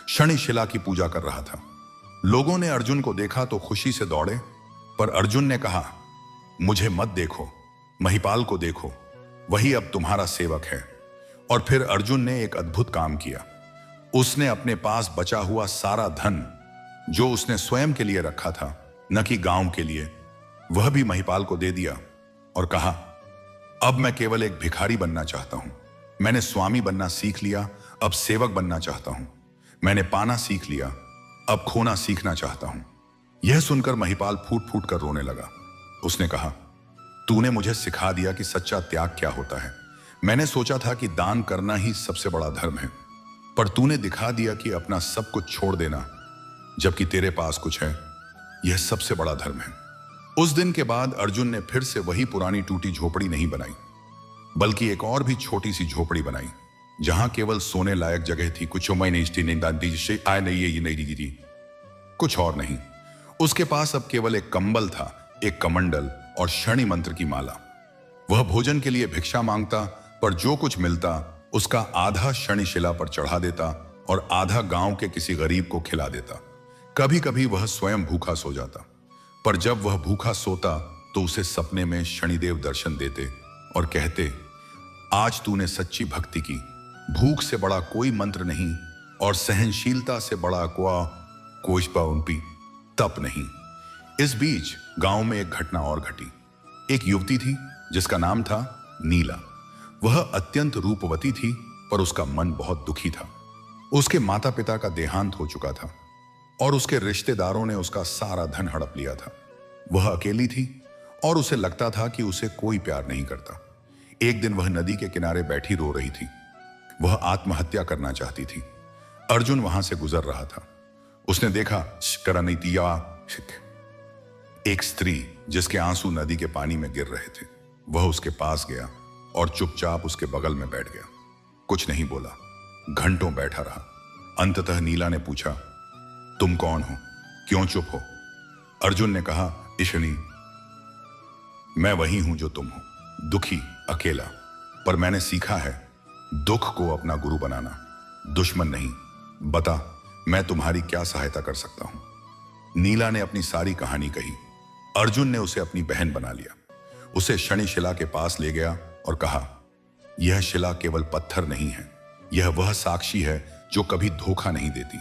शनि शिला की पूजा कर रहा था। लोगों ने अर्जुन को देखा तो खुशी से दौड़े, पर अर्जुन ने कहा, मुझे मत देखो, महिपाल को देखो, वही अब तुम्हारा सेवक है। और फिर अर्जुन ने एक अद्भुत काम किया। उसने अपने पास बचा हुआ सारा धन, जो उसने स्वयं के लिए रखा था, न कि गांव के लिए, वह भी महिपाल को दे दिया और कहा, अब मैं केवल एक भिखारी बनना चाहता हूं। मैंने स्वामी बनना सीख लिया, अब सेवक बनना चाहता हूं। मैंने पाना सीख लिया, अब खोना सीखना चाहता हूं। यह सुनकर महिपाल फूट फूट कर रोने लगा। उसने कहा, तूने मुझे सिखा दिया कि सच्चा त्याग क्या होता है। मैंने सोचा था कि दान करना ही सबसे बड़ा धर्म है, पर तूने दिखा दिया कि अपना सब कुछ छोड़ देना, जबकि तेरे पास कुछ है, यह सबसे बड़ा धर्म है। उस दिन के बाद अर्जुन ने फिर से वही पुरानी टूटी झोपड़ी नहीं बनाई, बल्कि एक और भी छोटी सी झोपड़ी बनाई, जहां केवल सोने लायक जगह थी। कुछ कुछ और नहीं। उसके पास अब केवल एक कंबल था, एक कमंडल और शनि मंत्र की माला। वह भोजन के लिए भिक्षा मांगता, पर जो कुछ मिलता उसका आधा शनि शिला पर चढ़ा देता और आधा गांव के किसी गरीब को खिला देता। कभी कभी वह स्वयं भूखा सो जाता, पर जब वह भूखा सोता तो उसे सपने में शनिदेव दर्शन देते और कहते, आज तूने सच्ची भक्ति की। भूख से बड़ा कोई मंत्र नहीं और सहनशीलता से बड़ा कोई तप नहीं। इस बीच गांव में एक घटना और घटी। एक युवती थी जिसका नाम था नीला। वह अत्यंत रूपवती थी, पर उसका मन बहुत दुखी था। उसके माता पिता का देहांत हो चुका था और उसके रिश्तेदारों ने उसका सारा धन हड़प लिया था। वह अकेली थी और उसे लगता था कि उसे कोई प्यार नहीं करता। एक दिन वह नदी के किनारे बैठी रो रही थी। वह आत्महत्या करना चाहती थी। अर्जुन वहां से गुजर रहा था। उसने देखा एक स्त्री जिसके आंसू नदी के पानी में गिर रहे थे। वह उसके पास गया और चुपचाप उसके बगल में बैठ गया। कुछ नहीं बोला, घंटों बैठा रहा। अंततः नीला ने पूछा, तुम कौन हो? क्यों चुप हो? अर्जुन ने कहा, ईशनी, मैं वही हूं जो तुम हो, दुखी, अकेला। पर मैंने सीखा है दुख को अपना गुरु बनाना, दुश्मन नहीं। बता, मैं तुम्हारी क्या सहायता कर सकता हूं? नीला ने अपनी सारी कहानी कही। अर्जुन ने उसे अपनी बहन बना लिया। उसे शनि शिला के पास ले गया और कहा, यह शिला केवल पत्थर नहीं है, यह वह साक्षी है जो कभी धोखा नहीं देती।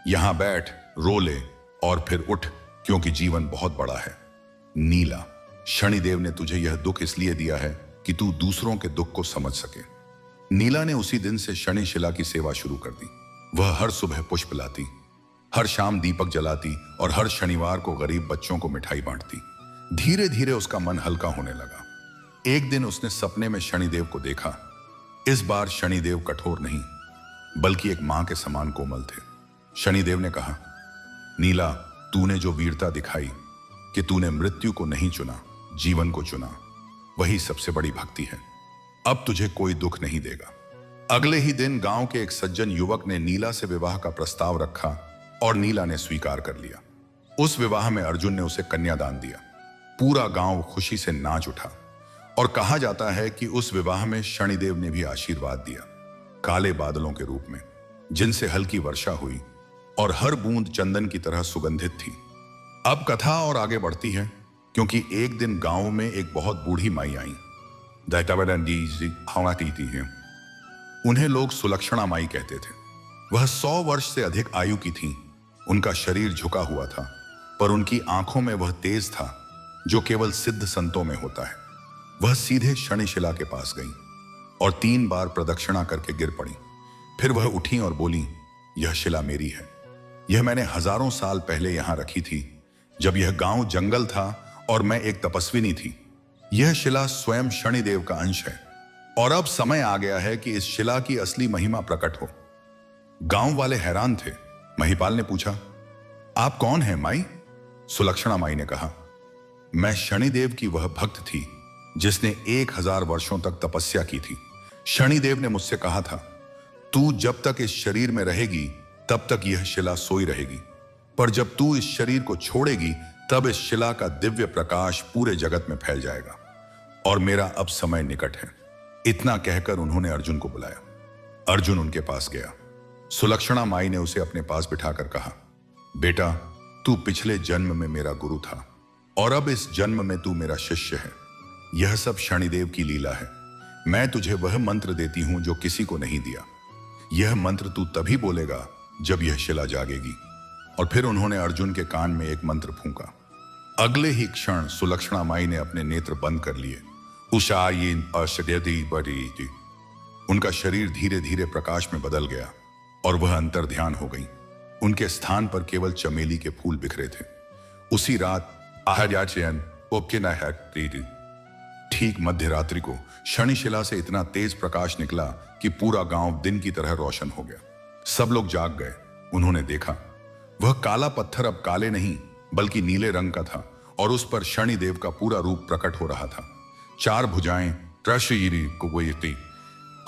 यहां बैठ, रो ले और फिर उठ, क्योंकि जीवन बहुत बड़ा है। नीला, शनिदेव ने तुझे यह दुख इसलिए दिया है कि तू दूसरों के दुख को समझ सके। नीला ने उसी दिन से शनि शिला की सेवा शुरू कर दी। वह हर सुबह पुष्प लाती, हर शाम दीपक जलाती और हर शनिवार को गरीब बच्चों को मिठाई बांटती। धीरे धीरे उसका मन हल्का होने लगा। एक दिन उसने सपने में शनिदेव को देखा। इस बार शनिदेव कठोर नहीं, बल्कि एक मां के समान कोमल थे। शनिदेव ने कहा, नीला, तूने जो वीरता दिखाई कि तूने मृत्यु को नहीं चुना, जीवन को चुना, वही सबसे बड़ी भक्ति है। अब तुझे कोई दुख नहीं देगा। अगले ही दिन गांव के एक सज्जन युवक ने नीला से विवाह का प्रस्ताव रखा और नीला ने स्वीकार कर लिया। उस विवाह में अर्जुन ने उसे कन्यादान दिया। पूरा गांव खुशी से नाच उठा और कहा जाता है कि उस विवाह में शनिदेव ने भी आशीर्वाद दिया, काले बादलों के रूप में, जिनसे हल्की वर्षा हुई और हर बूंद चंदन की तरह सुगंधित थी। अब कथा और आगे बढ़ती है, क्योंकि एक दिन गांव में एक बहुत बूढ़ी माई आई। उन्हें लोग सुलक्षणा माई कहते थे। वह 100 वर्ष से अधिक आयु की थीं। उनका शरीर झुका हुआ था, पर उनकी आंखों में वह तेज था जो केवल सिद्ध संतों में होता है। वह सीधे शनिशिला के पास गईं और 3 बार प्रदक्षिणा करके गिर पड़ी। फिर वह उठी और बोली, यह शिला मेरी है। यह मैंने हजारों साल पहले यहां रखी थी, जब यह गांव जंगल था और मैं एक तपस्विनी थी। यह शिला स्वयं शनिदेव का अंश है और अब समय आ गया है कि इस शिला की असली महिमा प्रकट हो। गांव वाले हैरान थे। महिपाल ने पूछा, आप कौन हैं माई? सुलक्षणा माई ने कहा, मैं शनिदेव की वह भक्त थी जिसने 1000 वर्षों तक तपस्या की थी। शनिदेव ने मुझसे कहा था, तू जब तक इस शरीर में रहेगी तब तक यह शिला सोई रहेगी, पर जब तू इस शरीर को छोड़ेगी तब इस शिला का दिव्य प्रकाश पूरे जगत में फैल जाएगा और मेरा अब समय निकट है। इतना कहकर उन्होंने अर्जुन को बुलाया। अर्जुन उनके पास गया। सुलक्षणा माई ने उसे अपने पास बिठाकर कहा, बेटा, तू पिछले जन्म में मेरा गुरु था और अब इस जन्म में तू मेरा शिष्य है। यह सब शनिदेव की लीला है। मैं तुझे वह मंत्र देती हूं जो किसी को नहीं दिया। यह मंत्र तू तभी बोलेगा जब यह शिला जागेगी। और फिर उन्होंने अर्जुन के कान में एक मंत्र फूंका। अगले ही क्षण सुलक्षणा माई ने अपने नेत्र बंद कर लिए। उनका शरीर धीरे धीरे प्रकाश में बदल गया और वह अंतर ध्यान हो गई। उनके स्थान पर केवल चमेली के फूल बिखरे थे। उसी रात ठीक मध्य रात्रि को शनिशिला से इतना तेज प्रकाश निकला कि पूरा गांव दिन की तरह रोशन हो गया। सब लोग जाग गए। उन्होंने देखा, वह काला पत्थर अब काले नहीं बल्कि नीले रंग का था और उस पर शनिदेव का पूरा रूप प्रकट हो रहा था। 4 भुजाएं, त्रशीरी कुवयति,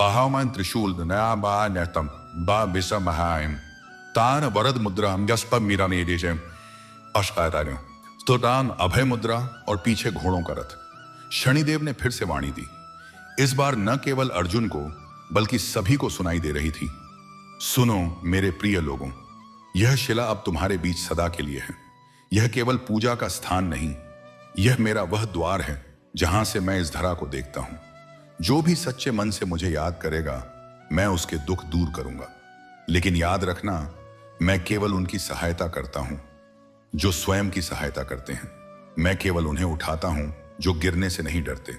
अहामन त्रिशूल नयाबानतम बाबिसमहायम तान वरद मुद्रा जस्प मीरा मेदेशम अश्कातानो स्तोतान अभय मुद्रा और पीछे घोड़ों का रथ। शनिदेव ने फिर से वाणी दी। इस बार न केवल अर्जुन को बल्कि सभी को सुनाई दे रही थी, सुनो मेरे प्रिय लोगों, यह शिला अब तुम्हारे बीच सदा के लिए है। यह केवल पूजा का स्थान नहीं, यह मेरा वह द्वार है जहां से मैं इस धरा को देखता हूं। जो भी सच्चे मन से मुझे याद करेगा, मैं उसके दुख दूर करूंगा। लेकिन याद रखना, मैं केवल उनकी सहायता करता हूं जो स्वयं की सहायता करते हैं। मैं केवल उन्हें उठाता हूं जो गिरने से नहीं डरते।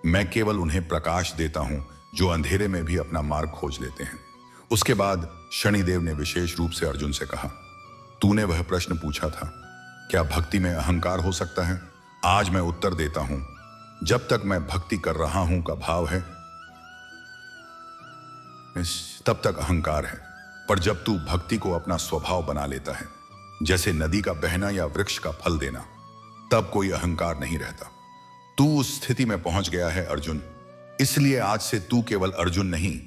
मैं केवल उन्हें प्रकाश देता हूं जो अंधेरे में भी अपना मार्ग खोज लेते हैं। उसके बाद शनिदेव ने विशेष रूप से अर्जुन से कहा, तूने वह प्रश्न पूछा था, क्या भक्ति में अहंकार हो सकता है? आज मैं उत्तर देता हूं, जब तक मैं भक्ति कर रहा हूं का भाव है तब तक अहंकार है। पर जब तू भक्ति को अपना स्वभाव बना लेता है, जैसे नदी का बहना या वृक्ष का फल देना, तब कोई अहंकार नहीं रहता। तू उस स्थिति में पहुंच गया है अर्जुन। इसलिए आज से तू केवल अर्जुन नहीं,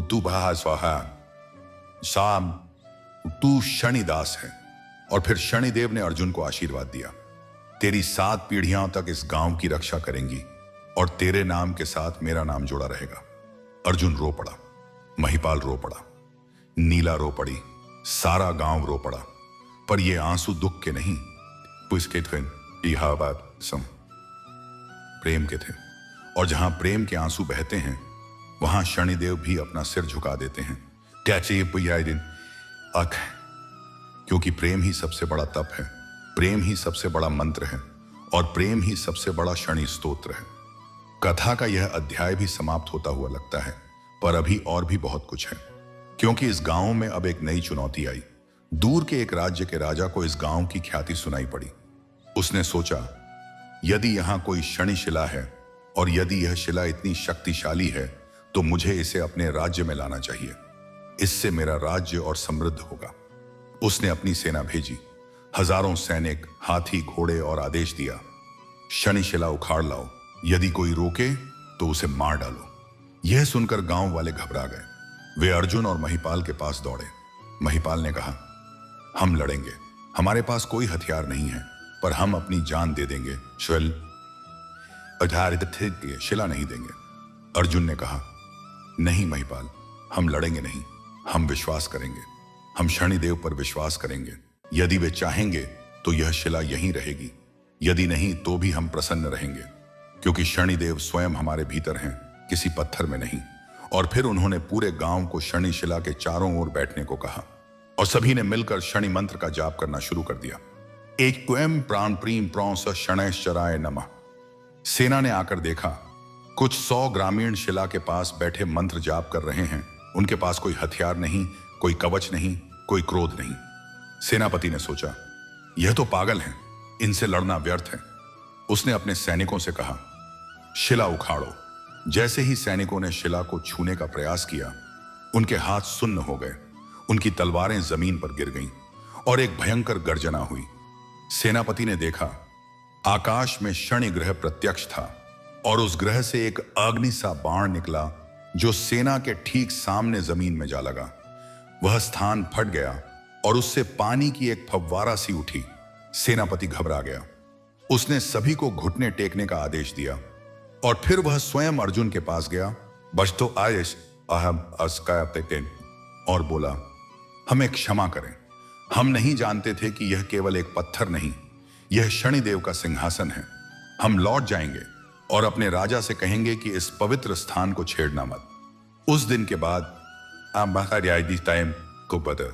तू बहा स्वाहा शाम, तू शनिदास है। और फिर शनिदेव ने अर्जुन को आशीर्वाद दिया, तेरी 7 पीढ़ियां तक इस गांव की रक्षा करेंगी और तेरे नाम के साथ मेरा नाम जुड़ा रहेगा। अर्जुन रो पड़ा, महिपाल रो पड़ा, नीला रो पड़ी, सारा गांव रो पड़ा। पर ये आंसू दुख के नहीं, प्रेम के थे। और जहां प्रेम के आंसू बहते हैं, वहां शनिदेव भी अपना सिर झुका देते हैं। क्योंकि प्रेम ही सबसे बड़ा तप है, प्रेम ही सबसे बड़ा मंत्र है और प्रेम ही सबसे बड़ा शनि स्तोत्र है। कथा का यह अध्याय भी समाप्त होता हुआ लगता है, पर अभी और भी बहुत कुछ है, क्योंकि इस गांव में अब एक नई चुनौती आई। दूर के एक राज्य के राजा को इस गांव की ख्याति सुनाई पड़ी। उसने सोचा, यदि यहां कोई शनि शिला है और यदि यह शिला इतनी शक्तिशाली है तो मुझे इसे अपने राज्य में लाना चाहिए। इससे मेरा राज्य और समृद्ध होगा। उसने अपनी सेना भेजी, हजारों सैनिक, हाथी, घोड़े और आदेश दिया, शनि शिला उखाड़ लाओ, यदि कोई रोके तो उसे मार डालो। यह सुनकर गांव वाले घबरा गए। वे अर्जुन और महिपाल के पास दौड़े। महिपाल ने कहा, हम लड़ेंगे, हमारे पास कोई हथियार नहीं है, पर हम अपनी जान दे देंगे, शिला नहीं देंगे। अर्जुन ने कहा, नहीं महिपाल, हम लड़ेंगे नहीं, हम विश्वास करेंगे, हम शनिदेव पर विश्वास करेंगे। यदि वे चाहेंगे तो यह शिला यहीं रहेगी, यदि नहीं तो भी हम प्रसन्न रहेंगे, क्योंकि शनिदेव स्वयं हमारे भीतर हैं, किसी पत्थर में नहीं। और फिर उन्होंने पूरे गांव को शनि शिला के चारों ओर बैठने को कहा और सभी ने मिलकर शनि मंत्र का जाप करना शुरू कर दिया। एक क्वेम प्राण प्रीम प्रौ स शनैश्चराय नमः। सेना ने आकर देखा, कुछ 100 ग्रामीण शिला के पास बैठे मंत्र जाप कर रहे हैं। उनके पास कोई हथियार नहीं, कोई कवच नहीं, कोई क्रोध नहीं। सेनापति ने सोचा, यह तो पागल हैं, इनसे लड़ना व्यर्थ है। उसने अपने सैनिकों से कहा, शिला उखाड़ो। जैसे ही सैनिकों ने शिला को छूने का प्रयास किया, उनके हाथ सुन्न हो गए, उनकी तलवारें जमीन पर गिर गईं और एक भयंकर गर्जना हुई। सेनापति ने देखा, आकाश में शनि ग्रह प्रत्यक्ष था और उस ग्रह से एक अग्नि सा बाण निकला जो सेना के ठीक सामने जमीन में जा लगा। वह स्थान फट गया और उससे पानी की एक फव्वारा सी उठी। सेनापति घबरा गया। उसने सभी को घुटने टेकने का आदेश दिया और फिर वह स्वयं अर्जुन के पास गया, बचतो आयश अहम अस्कायतेन, और बोला, हमें क्षमा करें, हम नहीं जानते थे कि यह केवल एक पत्थर नहीं, यह शनिदेव का सिंहासन है। हम लौट जाएंगे और अपने राजा से कहेंगे कि इस पवित्र स्थान को छेड़ना मत। उस दिन के बाद टाइम को बदल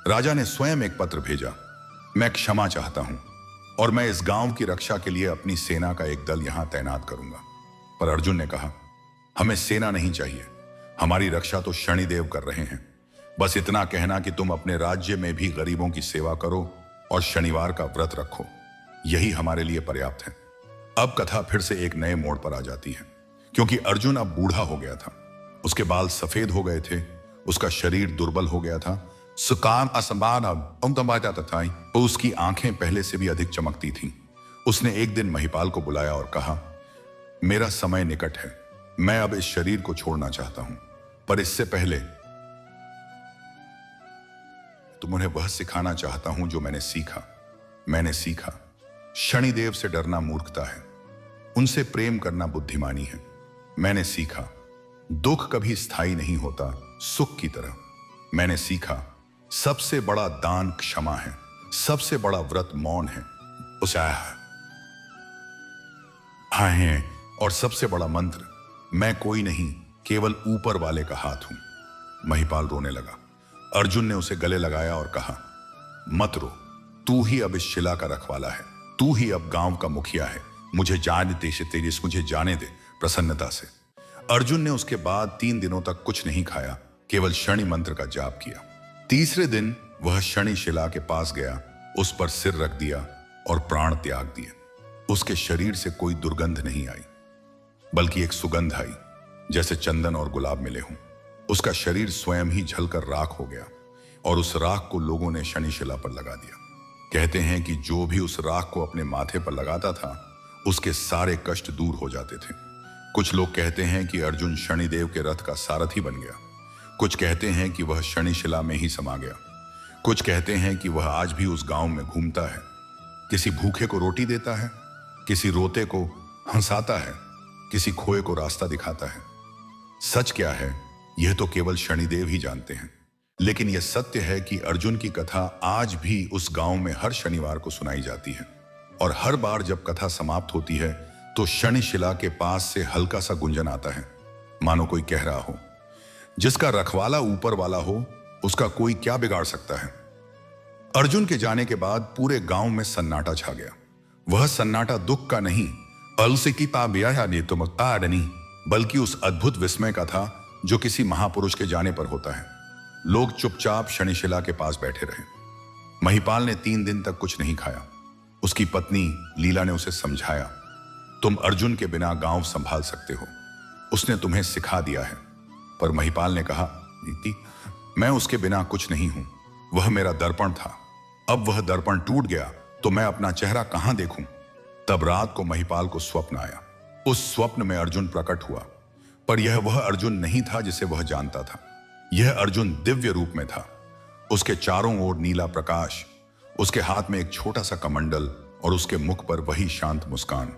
राजा ने स्वयं एक पत्र भेजा, मैं क्षमा चाहता हूं और मैं इस गांव की रक्षा के लिए अपनी सेना का एक दल यहां तैनात करूंगा। पर अर्जुन ने कहा, हमें सेना नहीं चाहिए, हमारी रक्षा तो शनिदेव कर रहे हैं। बस इतना कहना कि तुम अपने राज्य में भी गरीबों की सेवा करो और शनिवार का व्रत रखो, यही हमारे लिए पर्याप्त है। अब कथा फिर से एक नए मोड़ पर आ जाती है, क्योंकि अर्जुन अब बूढ़ा हो गया था। उसके बाल सफेद हो गए थे, उसका शरीर दुर्बल हो गया था, सुकाम असंबान था, उसकी आंखें पहले से भी अधिक चमकती थीं। उसने एक दिन महिपाल को बुलाया और कहा, मेरा समय निकट है, मैं अब इस शरीर को छोड़ना चाहता हूं, पर इससे पहले तुम उन्हें वह सिखाना चाहता हूं जो मैंने सीखा। शनिदेव से डरना मूर्खता है, उनसे प्रेम करना बुद्धिमानी है। मैंने सीखा, दुख कभी स्थायी नहीं होता, सुख की तरह। मैंने सीखा, सबसे बड़ा दान क्षमा है, सबसे बड़ा व्रत मौन है, उसे है, और सबसे बड़ा मंत्र, मैं कोई नहीं, केवल ऊपर वाले का हाथ हूं। महिपाल रोने लगा। अर्जुन ने उसे गले लगाया और कहा, मत रो, तू ही अब इस शिला का रखवाला है, तू ही अब गांव का मुखिया है। मुझे जाने दे तेजस, मुझे जाने दे प्रसन्नता से। अर्जुन ने उसके बाद 3 दिनों तक कुछ नहीं खाया, केवल शनि मंत्र का जाप किया। तीसरे दिन वह शनि शिला के पास गया, उस पर सिर रख दिया और प्राण त्याग दिए। उसके शरीर से कोई दुर्गंध नहीं आई, बल्कि एक सुगंध आई, जैसे चंदन और गुलाब मिले हों। उसका शरीर स्वयं ही जलकर राख हो गया और उस राख को लोगों ने शनि शिला पर लगा दिया। कहते हैं कि जो भी उस राख को अपने माथे पर लगाता था, उसके सारे कष्ट दूर हो जाते थे। कुछ लोग कहते हैं कि अर्जुन शनिदेव के रथ का सारथी बन गया। कुछ कहते हैं कि वह शनि शिला में ही समा गया। कुछ कहते हैं कि वह आज भी उस गांव में घूमता है, किसी भूखे को रोटी देता है, किसी रोते को हंसाता है, किसी खोए को रास्ता दिखाता है। सच क्या है, यह तो केवल शनिदेव ही जानते हैं। लेकिन यह सत्य है कि अर्जुन की कथा आज भी उस गांव में हर शनिवार को सुनाई जाती है, और हर बार जब कथा समाप्त होती है तो शनि शिला के पास से हल्का सा गुंजन आता है, मानो कोई कह रहा हो, जिसका रखवाला ऊपर वाला हो, उसका कोई क्या बिगाड़ सकता है। अर्जुन के जाने के बाद पूरे गांव में सन्नाटा छा गया। वह सन्नाटा दुख का नहीं, बल्कि उस अद्भुत विस्मय का था जो किसी महापुरुष के जाने पर होता है। लोग चुपचाप शनिशिला के पास बैठे रहे। महिपाल ने 3 दिन तक कुछ नहीं खाया। उसकी पत्नी लीला ने उसे समझाया, तुम अर्जुन के बिना गांव संभाल सकते हो, उसने तुम्हें सिखा दिया है। पर महिपाल ने कहा, नीति, मैं उसके बिना कुछ नहीं हूं, वह मेरा दर्पण था। अब वह दर्पण टूट गया तो मैं अपना चेहरा कहां देखूं। तब रात को महिपाल को स्वप्न आया। उस स्वप्न में अर्जुन प्रकट हुआ, पर यह वह अर्जुन नहीं था जिसे वह जानता था। यह अर्जुन दिव्य रूप में था। उसके चारों ओर नीला प्रकाश, उसके हाथ में एक छोटा सा कमंडल और उसके मुख पर वही शांत मुस्कान।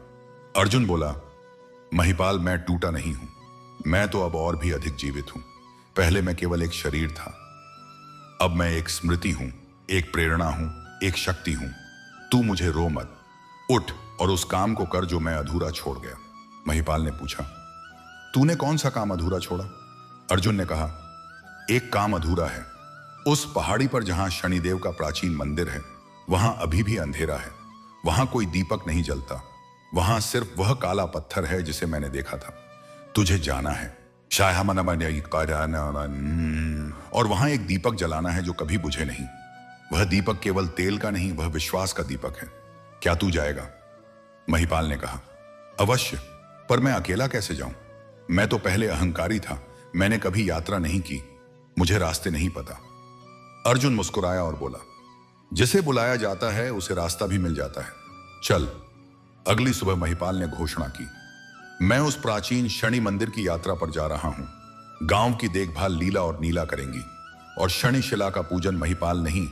अर्जुन बोला, महिपाल, मैं टूटा नहीं हूं, मैं तो अब और भी अधिक जीवित हूं। पहले मैं केवल एक शरीर था, अब मैं एक स्मृति हूं, एक प्रेरणा हूं, एक शक्ति हूं। तू मुझे रो मत, उठ और उस काम को कर जो मैं अधूरा छोड़ गया। महिपाल ने पूछा, तूने कौन सा काम अधूरा छोड़ा? अर्जुन ने कहा, एक काम अधूरा है। उस पहाड़ी पर जहां शनिदेव का प्राचीन मंदिर है, वहां अभी भी अंधेरा है। वहां कोई दीपक नहीं जलता। वहां सिर्फ वह काला पत्थर है जिसे मैंने देखा था। तुझे जाना है और वहां एक दीपक जलाना है जो कभी बुझे नहीं। वह दीपक केवल तेल का नहीं, वह विश्वास का दीपक है। क्या तू जाएगा? महिपाल ने कहा, अवश्य, पर मैं अकेला कैसे जाऊं? मैं तो पहले अहंकारी था, मैंने कभी यात्रा नहीं की, मुझे रास्ते नहीं पता। अर्जुन मुस्कुराया और बोला, जिसे बुलाया जाता है उसे रास्ता भी मिल जाता है। चल। अगली सुबह महिपाल ने घोषणा की, मैं उस प्राचीन शनि मंदिर की यात्रा पर जा रहा हूं। गांव की देखभाल लीला और नीला करेंगी और शनि शिला का पूजन महिपाल नहीं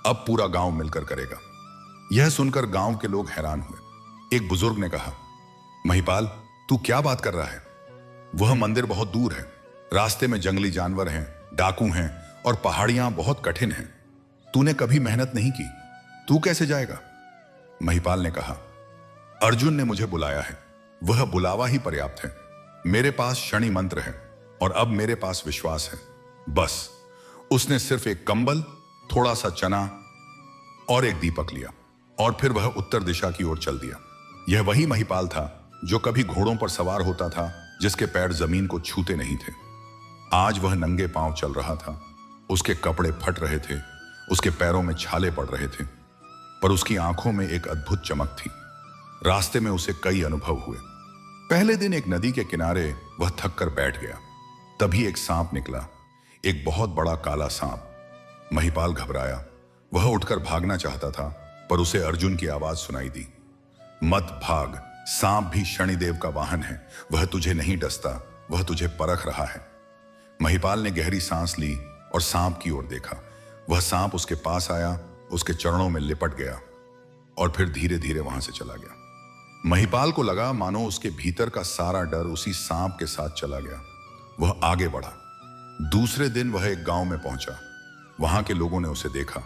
अब पूरा गांव मिलकर करेगा। यह सुनकर गांव के लोग हैरान हुए। एक बुजुर्ग ने कहा, महिपाल, तू क्या बात कर रहा है? वह मंदिर बहुत दूर है, रास्ते में जंगली जानवर हैं, डाकू हैं और पहाड़ियां बहुत कठिन हैं। तूने कभी मेहनत नहीं की, तू कैसे जाएगा? महिपाल ने कहा, अर्जुन ने मुझे बुलाया है, वह बुलावा ही पर्याप्त है। मेरे पास शनि मंत्र है और अब मेरे पास विश्वास है, बस। उसने सिर्फ एक कंबल, थोड़ा सा चना और एक दीपक लिया और फिर वह उत्तर दिशा की ओर चल दिया। यह वही महिपाल था जो कभी घोड़ों पर सवार होता था, जिसके पैर जमीन को छूते नहीं थे। आज वह नंगे पांव चल रहा था। उसके कपड़े फट रहे थे, उसके पैरों में छाले पड़ रहे थे, पर उसकी आंखों में एक अद्भुत चमक थी। रास्ते में उसे कई अनुभव हुए। पहले दिन एक नदी के किनारे वह थक कर बैठ गया। तभी एक सांप निकला, एक बहुत बड़ा काला सांप। महिपाल घबराया। वह उठकर भागना चाहता था, पर उसे अर्जुन की आवाज सुनाई दी, मत भाग, सांप भी शनिदेव का वाहन है। वह तुझे नहीं डसता, वह तुझे परख रहा है। महिपाल ने गहरी सांस ली और सांप की ओर देखा। वह सांप उसके पास आया, उसके चरणों में लिपट गया और फिर धीरे धीरे वहां से चला गया। महिपाल को लगा मानो उसके भीतर का सारा डर उसी सांप के साथ चला गया। वह आगे बढ़ा। दूसरे दिन वह एक गांव में पहुंचा। वहां के लोगों ने उसे देखा।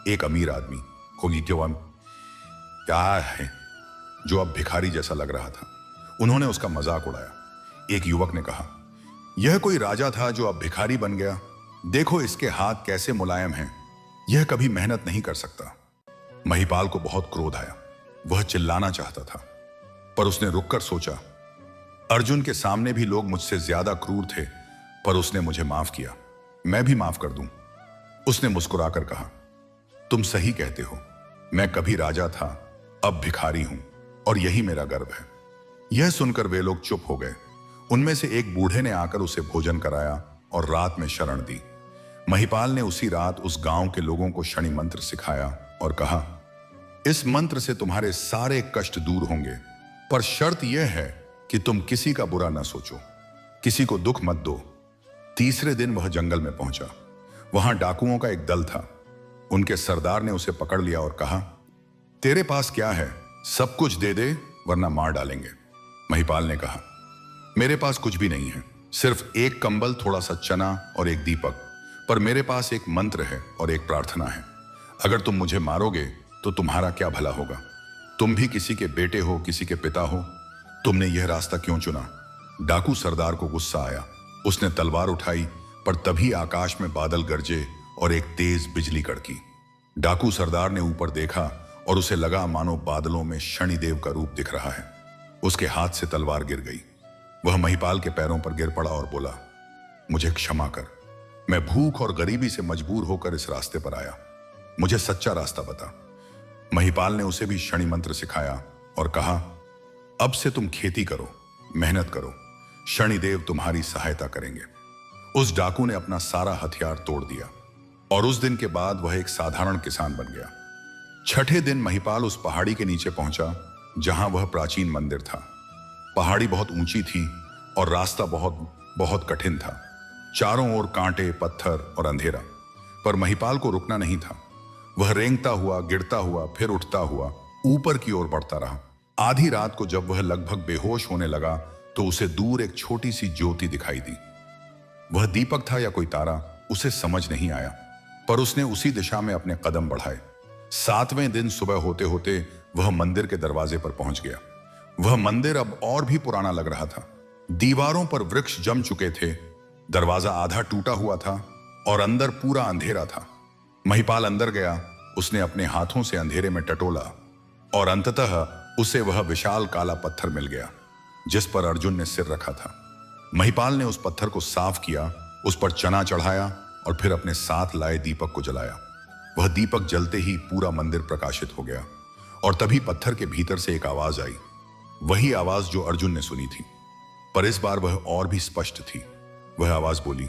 एक अमीर आदमी क्या है जो अब भिखारी जैसा लग रहा था। उन्होंने उसका मजाक उड़ाया। एक युवक ने कहा, यह कोई राजा था जो अब भिखारी बन गया। देखो इसके हाथ कैसे मुलायम हैं, यह कभी मेहनत नहीं कर सकता। महिपाल को बहुत क्रोध आया। वह चिल्लाना चाहता था, पर उसने रुककर सोचा, अर्जुन के सामने भी लोग मुझसे ज्यादा क्रूर थे, पर उसने मुझे माफ किया, मैं भी माफ कर दूं। उसने मुस्कुराकर कहा, तुम सही कहते हो, मैं कभी राजा था, अब भिखारी हूं और यही मेरा गर्व है। यह सुनकर वे लोग चुप हो गए। उनमें से एक बूढ़े ने आकर उसे भोजन कराया और रात में शरण दी। महिपाल ने उसी रात उस गांव के लोगों को शनि मंत्र सिखाया और कहा, इस मंत्र से तुम्हारे सारे कष्ट दूर होंगे, पर शर्त यह है कि तुम किसी का बुरा ना सोचो, किसी को दुख मत दो। तीसरे दिन वह जंगल में पहुंचा। वहां डाकुओं का एक दल था। उनके सरदार ने उसे पकड़ लिया और कहा, तेरे पास क्या है, सब कुछ दे दे वरना मार डालेंगे। महिपाल ने कहा, मेरे पास कुछ भी नहीं है, सिर्फ एक कंबल, थोड़ा सा चना और एक दीपक, पर मेरे पास एक मंत्र है और एक प्रार्थना है। अगर तुम मुझे मारोगे तो तुम्हारा क्या भला होगा? तुम भी किसी के बेटे हो, किसी के पिता हो, तुमने यह रास्ता क्यों चुना? डाकू सरदार को गुस्सा आया। उसने तलवार उठाई, पर तभी आकाश में बादल गरजे और एक तेज बिजली कड़की। डाकू सरदार ने ऊपर देखा और उसे लगा मानो बादलों में शनिदेव का रूप दिख रहा है। उसके हाथ से तलवार गिर गई। वह महिपाल के पैरों पर गिर पड़ा और बोला, मुझे क्षमा कर, मैं भूख और गरीबी से मजबूर होकर इस रास्ते पर आया, मुझे सच्चा रास्ता बता। महिपाल ने उसे भी शनि मंत्र सिखाया और कहा, अब से तुम खेती करो, मेहनत करो, शनिदेव तुम्हारी सहायता करेंगे। उस डाकू ने अपना सारा हथियार तोड़ दिया और उस दिन के बाद वह एक साधारण किसान बन गया। छठे दिन महिपाल उस पहाड़ी के नीचे पहुंचा जहां वह प्राचीन मंदिर था। पहाड़ी बहुत ऊंची थी और रास्ता बहुत बहुत कठिन था। चारों ओर कांटे, पत्थर और अंधेरा, पर महिपाल को रुकना नहीं था। वह रेंगता हुआ, गिरता हुआ, फिर उठता हुआ ऊपर की ओर बढ़ता रहा। आधी रात को जब वह लगभग बेहोश होने लगा तो उसे दूर एक छोटी सी ज्योति दिखाई दी। वह दीपक था या कोई तारा, उसे समझ नहीं आया। पर उसने उसी दिशा में अपने कदम बढ़ाए। 7वें दिन सुबह होते होते वह मंदिर के दरवाजे पर पहुंच गया। वह मंदिर अब और भी पुराना लग रहा था। दीवारों पर वृक्ष जम चुके थे, दरवाजा आधा टूटा हुआ था और अंदर पूरा अंधेरा था। महिपाल अंदर गया, उसने अपने हाथों से अंधेरे में टटोला और अंततः उसे वह विशाल काला पत्थर मिल गया जिस पर अर्जुन ने सिर रखा था। महिपाल ने उस पत्थर को साफ किया, उस पर चना चढ़ाया और फिर अपने साथ लाए दीपक को जलाया। वह दीपक जलते ही पूरा मंदिर प्रकाशित हो गया और तभी पत्थर के भीतर से एक आवाज आई, वही आवाज जो अर्जुन ने सुनी थी, पर इस बार वह और भी स्पष्ट थी। वह आवाज बोली,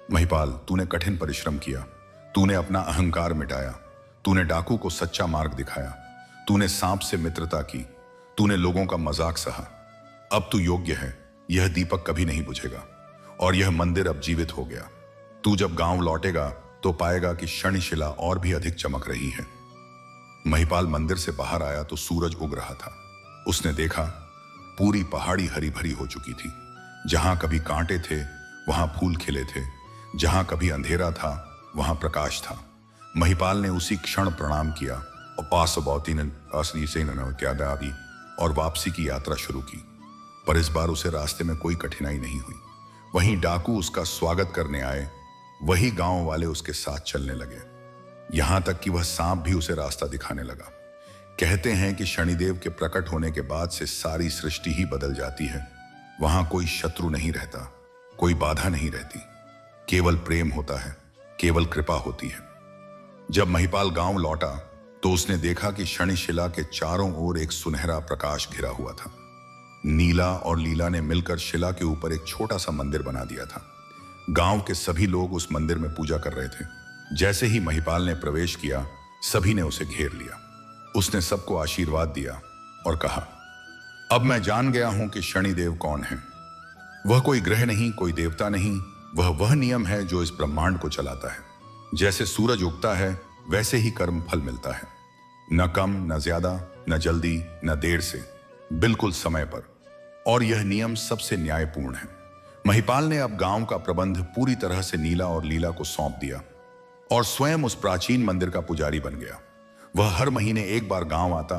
महिपाल, तूने कठिन परिश्रम किया, तूने अपना अहंकार मिटाया, तूने डाकू को सच्चा मार्ग दिखाया, तूने सांप से मित्रता की, तूने लोगों का मजाक सहा। अब तू योग्य है, यह दीपक कभी नहीं बुझेगा और यह मंदिर अब जीवित हो गया। तू जब गांव लौटेगा तो पाएगा कि शनिशिला और भी अधिक चमक रही है। महिपाल मंदिर से बाहर आया तो सूरज उग रहा था। उसने देखा पूरी पहाड़ी हरी भरी हो चुकी थी। जहां कभी कांटे थे वहां फूल खिले थे, जहां कभी अंधेरा था वहां प्रकाश था। महिपाल ने उसी क्षण प्रणाम किया और पासबौती ने असली से त्यागी और वापसी की यात्रा शुरू की। पर इस बार उसे रास्ते में कोई कठिनाई नहीं हुई। वहीं डाकू उसका स्वागत करने आए, वही गांव वाले उसके साथ चलने लगे, यहां तक कि वह सांप भी उसे रास्ता दिखाने लगा। कहते हैं कि शनिदेव के प्रकट होने के बाद से सारी सृष्टि ही बदल जाती है। वहां कोई शत्रु नहीं रहता, कोई बाधा नहीं रहती, केवल प्रेम होता है, केवल कृपा होती है। जब महिपाल गांव लौटा तो उसने देखा कि शनिशिला के चारों ओर एक सुनहरा प्रकाश घिरा हुआ था। नीला और लीला ने मिलकर शिला के ऊपर एक छोटा सा मंदिर बना दिया था। गांव के सभी लोग उस मंदिर में पूजा कर रहे थे। जैसे ही महिपाल ने प्रवेश किया, सभी ने उसे घेर लिया। उसने सबको आशीर्वाद दिया और कहा, अब मैं जान गया हूं कि शनिदेव कौन है। वह कोई ग्रह नहीं, कोई देवता नहीं, वह नियम है जो इस ब्रह्मांड को चलाता है। जैसे सूरज उगता है वैसे ही कर्म फल मिलता है, न कम न ज्यादा, न जल्दी न देर से, बिल्कुल समय पर। और यह नियम सबसे न्यायपूर्ण है। महिपाल ने अब गांव का प्रबंध पूरी तरह से नीला और लीला को सौंप दिया और स्वयं उस प्राचीन मंदिर का पुजारी बन गया। वह हर महीने एक बार गांव आता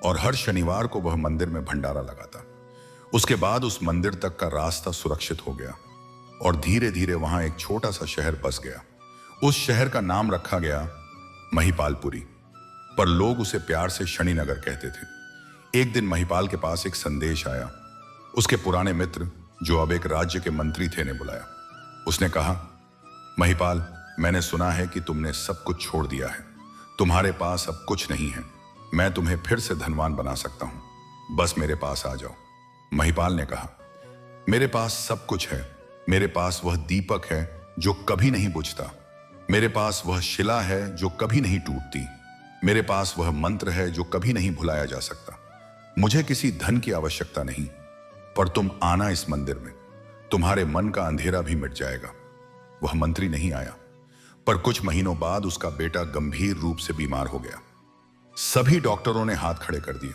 और हर शनिवार को वह मंदिर में भंडारा लगाता। उसके बाद उस मंदिर तक का रास्ता सुरक्षित हो गया और धीरे धीरे वहां एक छोटा सा शहर बस गया। उस शहर का नाम रखा गया महिपालपुरी, पर लोग उसे प्यार से शनिनगर कहते थे। एक दिन महिपाल के पास एक संदेश आया। उसके पुराने मित्र, जो अब एक राज्य के मंत्री थे, ने बुलाया। उसने कहा, महिपाल, मैंने सुना है कि तुमने सब कुछ छोड़ दिया है, तुम्हारे पास अब कुछ नहीं है। मैं तुम्हें फिर से धनवान बना सकता हूं, बस मेरे पास आ जाओ। महिपाल ने कहा, मेरे पास सब कुछ है। मेरे पास वह दीपक है जो कभी नहीं बुझता, मेरे पास वह शिला है जो कभी नहीं टूटती, मेरे पास वह मंत्र है जो कभी नहीं भुलाया जा सकता। मुझे किसी धन की आवश्यकता नहीं, पर तुम आना इस मंदिर में, तुम्हारे मन का अंधेरा भी मिट जाएगा। वह मंत्री नहीं आया, पर कुछ महीनों बाद उसका बेटा गंभीर रूप से बीमार हो गया। सभी डॉक्टरों ने हाथ खड़े कर दिए।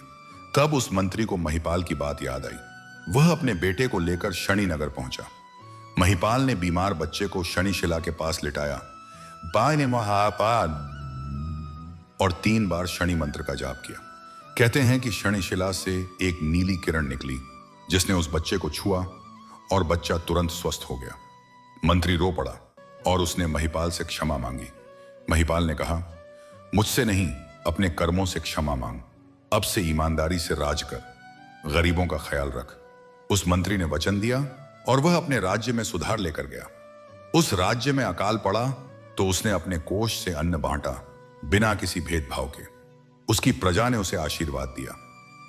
तब उस मंत्री को महिपाल की बात याद आई। वह अपने बेटे को लेकर शनिनगर पहुंचा। महिपाल ने बीमार बच्चे को शनिशिला के पास लिटाया, बाय महापाल, और 3 बार शनि मंत्र का जाप किया। कहते हैं कि शनिशिला से एक नीली किरण निकली जिसने उस बच्चे को छुआ और बच्चा तुरंत स्वस्थ हो गया। मंत्री रो पड़ा और उसने महिपाल से क्षमा मांगी। महिपाल ने कहा, मुझसे नहीं, अपने कर्मों से क्षमा मांग। अब से ईमानदारी से राज कर, गरीबों का ख्याल रख। उस मंत्री ने वचन दिया और वह अपने राज्य में सुधार लेकर गया। उस राज्य में अकाल पड़ा तो उसने अपने कोष से अन्न बांटा, बिना किसी भेदभाव के। उसकी प्रजा ने उसे आशीर्वाद दिया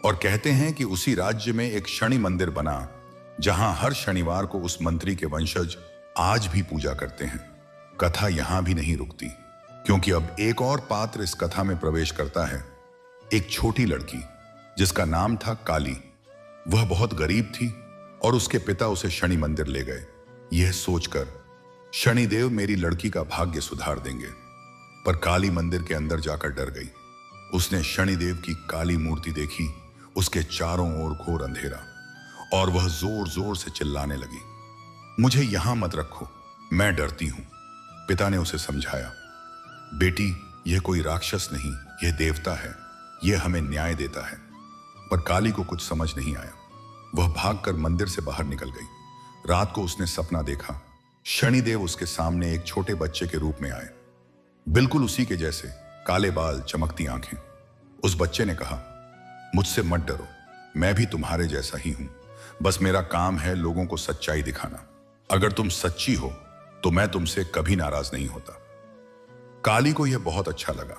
और कहते हैं कि उसी राज्य में एक शनि मंदिर बना जहां हर शनिवार को उस मंत्री के वंशज आज भी पूजा करते हैं। कथा यहां भी नहीं रुकती, क्योंकि अब एक और पात्र इस कथा में प्रवेश करता है। एक छोटी लड़की जिसका नाम था काली। वह बहुत गरीब थी और उसके पिता उसे शनि मंदिर ले गए, यह सोचकर शनिदेव मेरी लड़की का भाग्य सुधार देंगे। पर काली मंदिर के अंदर जाकर डर गई। उसने शनिदेव की काली मूर्ति देखी, उसके चारों ओर घोर अंधेरा, और वह जोर जोर से चिल्लाने लगी, मुझे यहां मत रखो, मैं डरती हूं। पिता ने उसे समझाया, बेटी, यह कोई राक्षस नहीं, यह देवता है, यह हमें न्याय देता है। पर काली को कुछ समझ नहीं आया। वह भागकर मंदिर से बाहर निकल गई। रात को उसने सपना देखा। शनिदेव उसके सामने एक छोटे बच्चे के रूप में आए, बिल्कुल उसी के जैसे, काले बाल, चमकती आंखें। उस बच्चे ने कहा, मुझसे मत डरो, मैं भी तुम्हारे जैसा ही हूं, बस मेरा काम है लोगों को सच्चाई दिखाना। अगर तुम सच्ची हो तो मैं तुमसे कभी नाराज नहीं होता। काली को यह बहुत अच्छा लगा।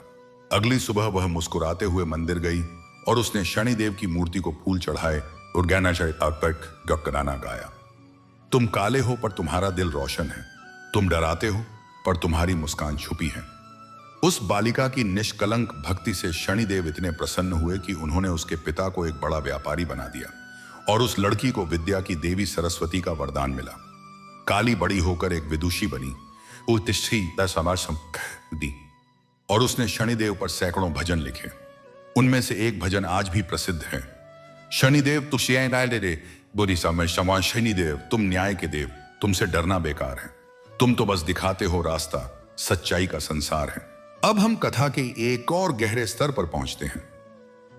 अगली सुबह वह मुस्कुराते हुए मंदिर गई और उसने शनिदेव की मूर्ति को फूल चढ़ाए और गाना गाया। तुम काले हो पर तुम्हारा दिल रोशन है, तुम डराते हो पर तुम्हारी मुस्कान छुपी है। उस बालिका की निष्कलंक भक्ति से शनिदेव इतने प्रसन्न हुए कि उन्होंने उसके पिता को एक बड़ा व्यापारी बना दिया और उस लड़की को विद्या की देवी सरस्वती का वरदान मिला। काली बड़ी होकर एक विदुषी बनी, दी और उसने शनिदेव पर सैकड़ों भजन लिखे। उनमें से एक भजन आज भी प्रसिद्ध है, शनिदेव शनिदेव तुम न्याय के देव, तुमसे डरना बेकार है, तुम तो बस दिखाते हो रास्ता, सच्चाई का संसार है। अब हम कथा के एक और गहरे स्तर पर पहुंचते हैं।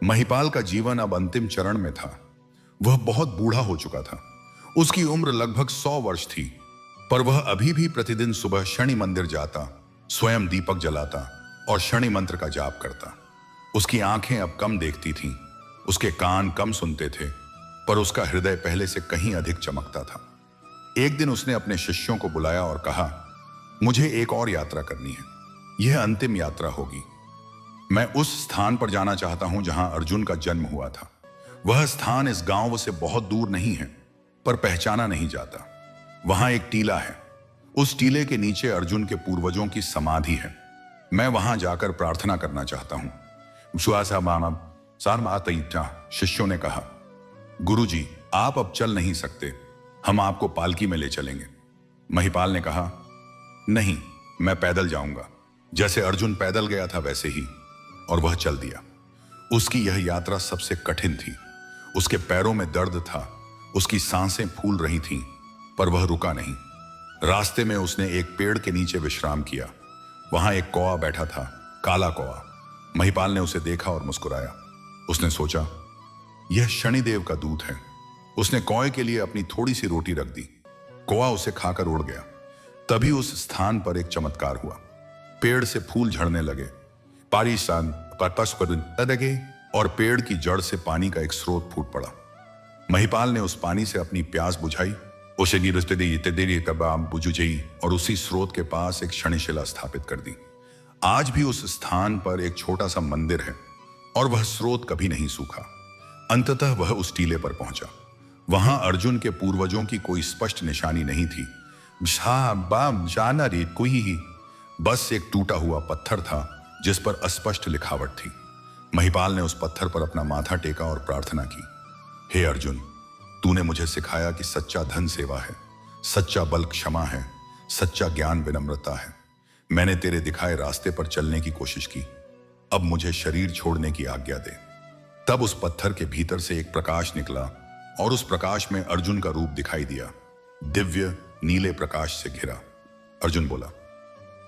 महिपाल का जीवन अब अंतिम चरण में था। वह बहुत बूढ़ा हो चुका था। उसकी उम्र लगभग 100 वर्ष थी, पर वह अभी भी प्रतिदिन सुबह शनि मंदिर जाता, स्वयं दीपक जलाता और शनि मंत्र का जाप करता। उसकी आंखें अब कम देखती थीं, उसके कान कम सुनते थे, पर उसका हृदय पहले से कहीं अधिक चमकता था। एक दिन उसने अपने शिष्यों को बुलाया और कहा, मुझे एक और यात्रा करनी है, यह अंतिम यात्रा होगी। मैं उस स्थान पर जाना चाहता हूं जहां अर्जुन का जन्म हुआ था। वह स्थान इस गांव से बहुत दूर नहीं है, पर पहचाना नहीं जाता। वहां एक टीला है, उस टीले के नीचे अर्जुन के पूर्वजों की समाधि है। मैं वहां जाकर प्रार्थना करना चाहता हूं। शिष्यों ने कहा, गुरुजी, आप अब चल नहीं सकते, हम आपको पालकी में ले चलेंगे। महिपाल ने कहा, नहीं, मैं पैदल जाऊंगा। जैसे अर्जुन पैदल गया था वैसे ही, और वह चल दिया। उसकी यह यात्रा सबसे कठिन थी। उसके पैरों में दर्द था, उसकी सांसें फूल रही थीं, पर वह रुका नहीं। रास्ते में उसने एक पेड़ के नीचे विश्राम किया। वहां एक कौवा बैठा था, काला कौवा। महिपाल ने उसे देखा और मुस्कुराया। उसने सोचा, यह शनिदेव का दूत है। उसने कौवे के लिए अपनी थोड़ी सी रोटी रख दी। कौवा उसे खाकर उड़ गया। तभी उस स्थान पर एक चमत्कार हुआ। पेड़ से फूल झड़ने लगे, और पेड़ की जड़ से पानी का एक स्रोत फूट पड़ा। महिपाल ने उस पानी से अपनी प्यास बुझाई, और उसी स्रोत के पास एक शनिशिला स्थापित कर दी। आज भी उस स्थान पर एक छोटा सा मंदिर है और वह स्रोत कभी नहीं सूखा। अंततः वह उस टीले पर पहुंचा। वहां अर्जुन के पूर्वजों की कोई स्पष्ट निशानी नहीं थी। बस एक टूटा हुआ पत्थर था जिस पर अस्पष्ट लिखावट थी। महिपाल ने उस पत्थर पर अपना माथा टेका और प्रार्थना की, हे अर्जुन, तूने मुझे सिखाया कि सच्चा धन सेवा है, सच्चा बल क्षमा है, सच्चा ज्ञान विनम्रता है। मैंने तेरे दिखाए रास्ते पर चलने की कोशिश की, अब मुझे शरीर छोड़ने की आज्ञा दे। तब उस पत्थर के भीतर से एक प्रकाश निकला और उस प्रकाश में अर्जुन का रूप दिखाई दिया, दिव्य नीले प्रकाश से घिरा। अर्जुन बोला,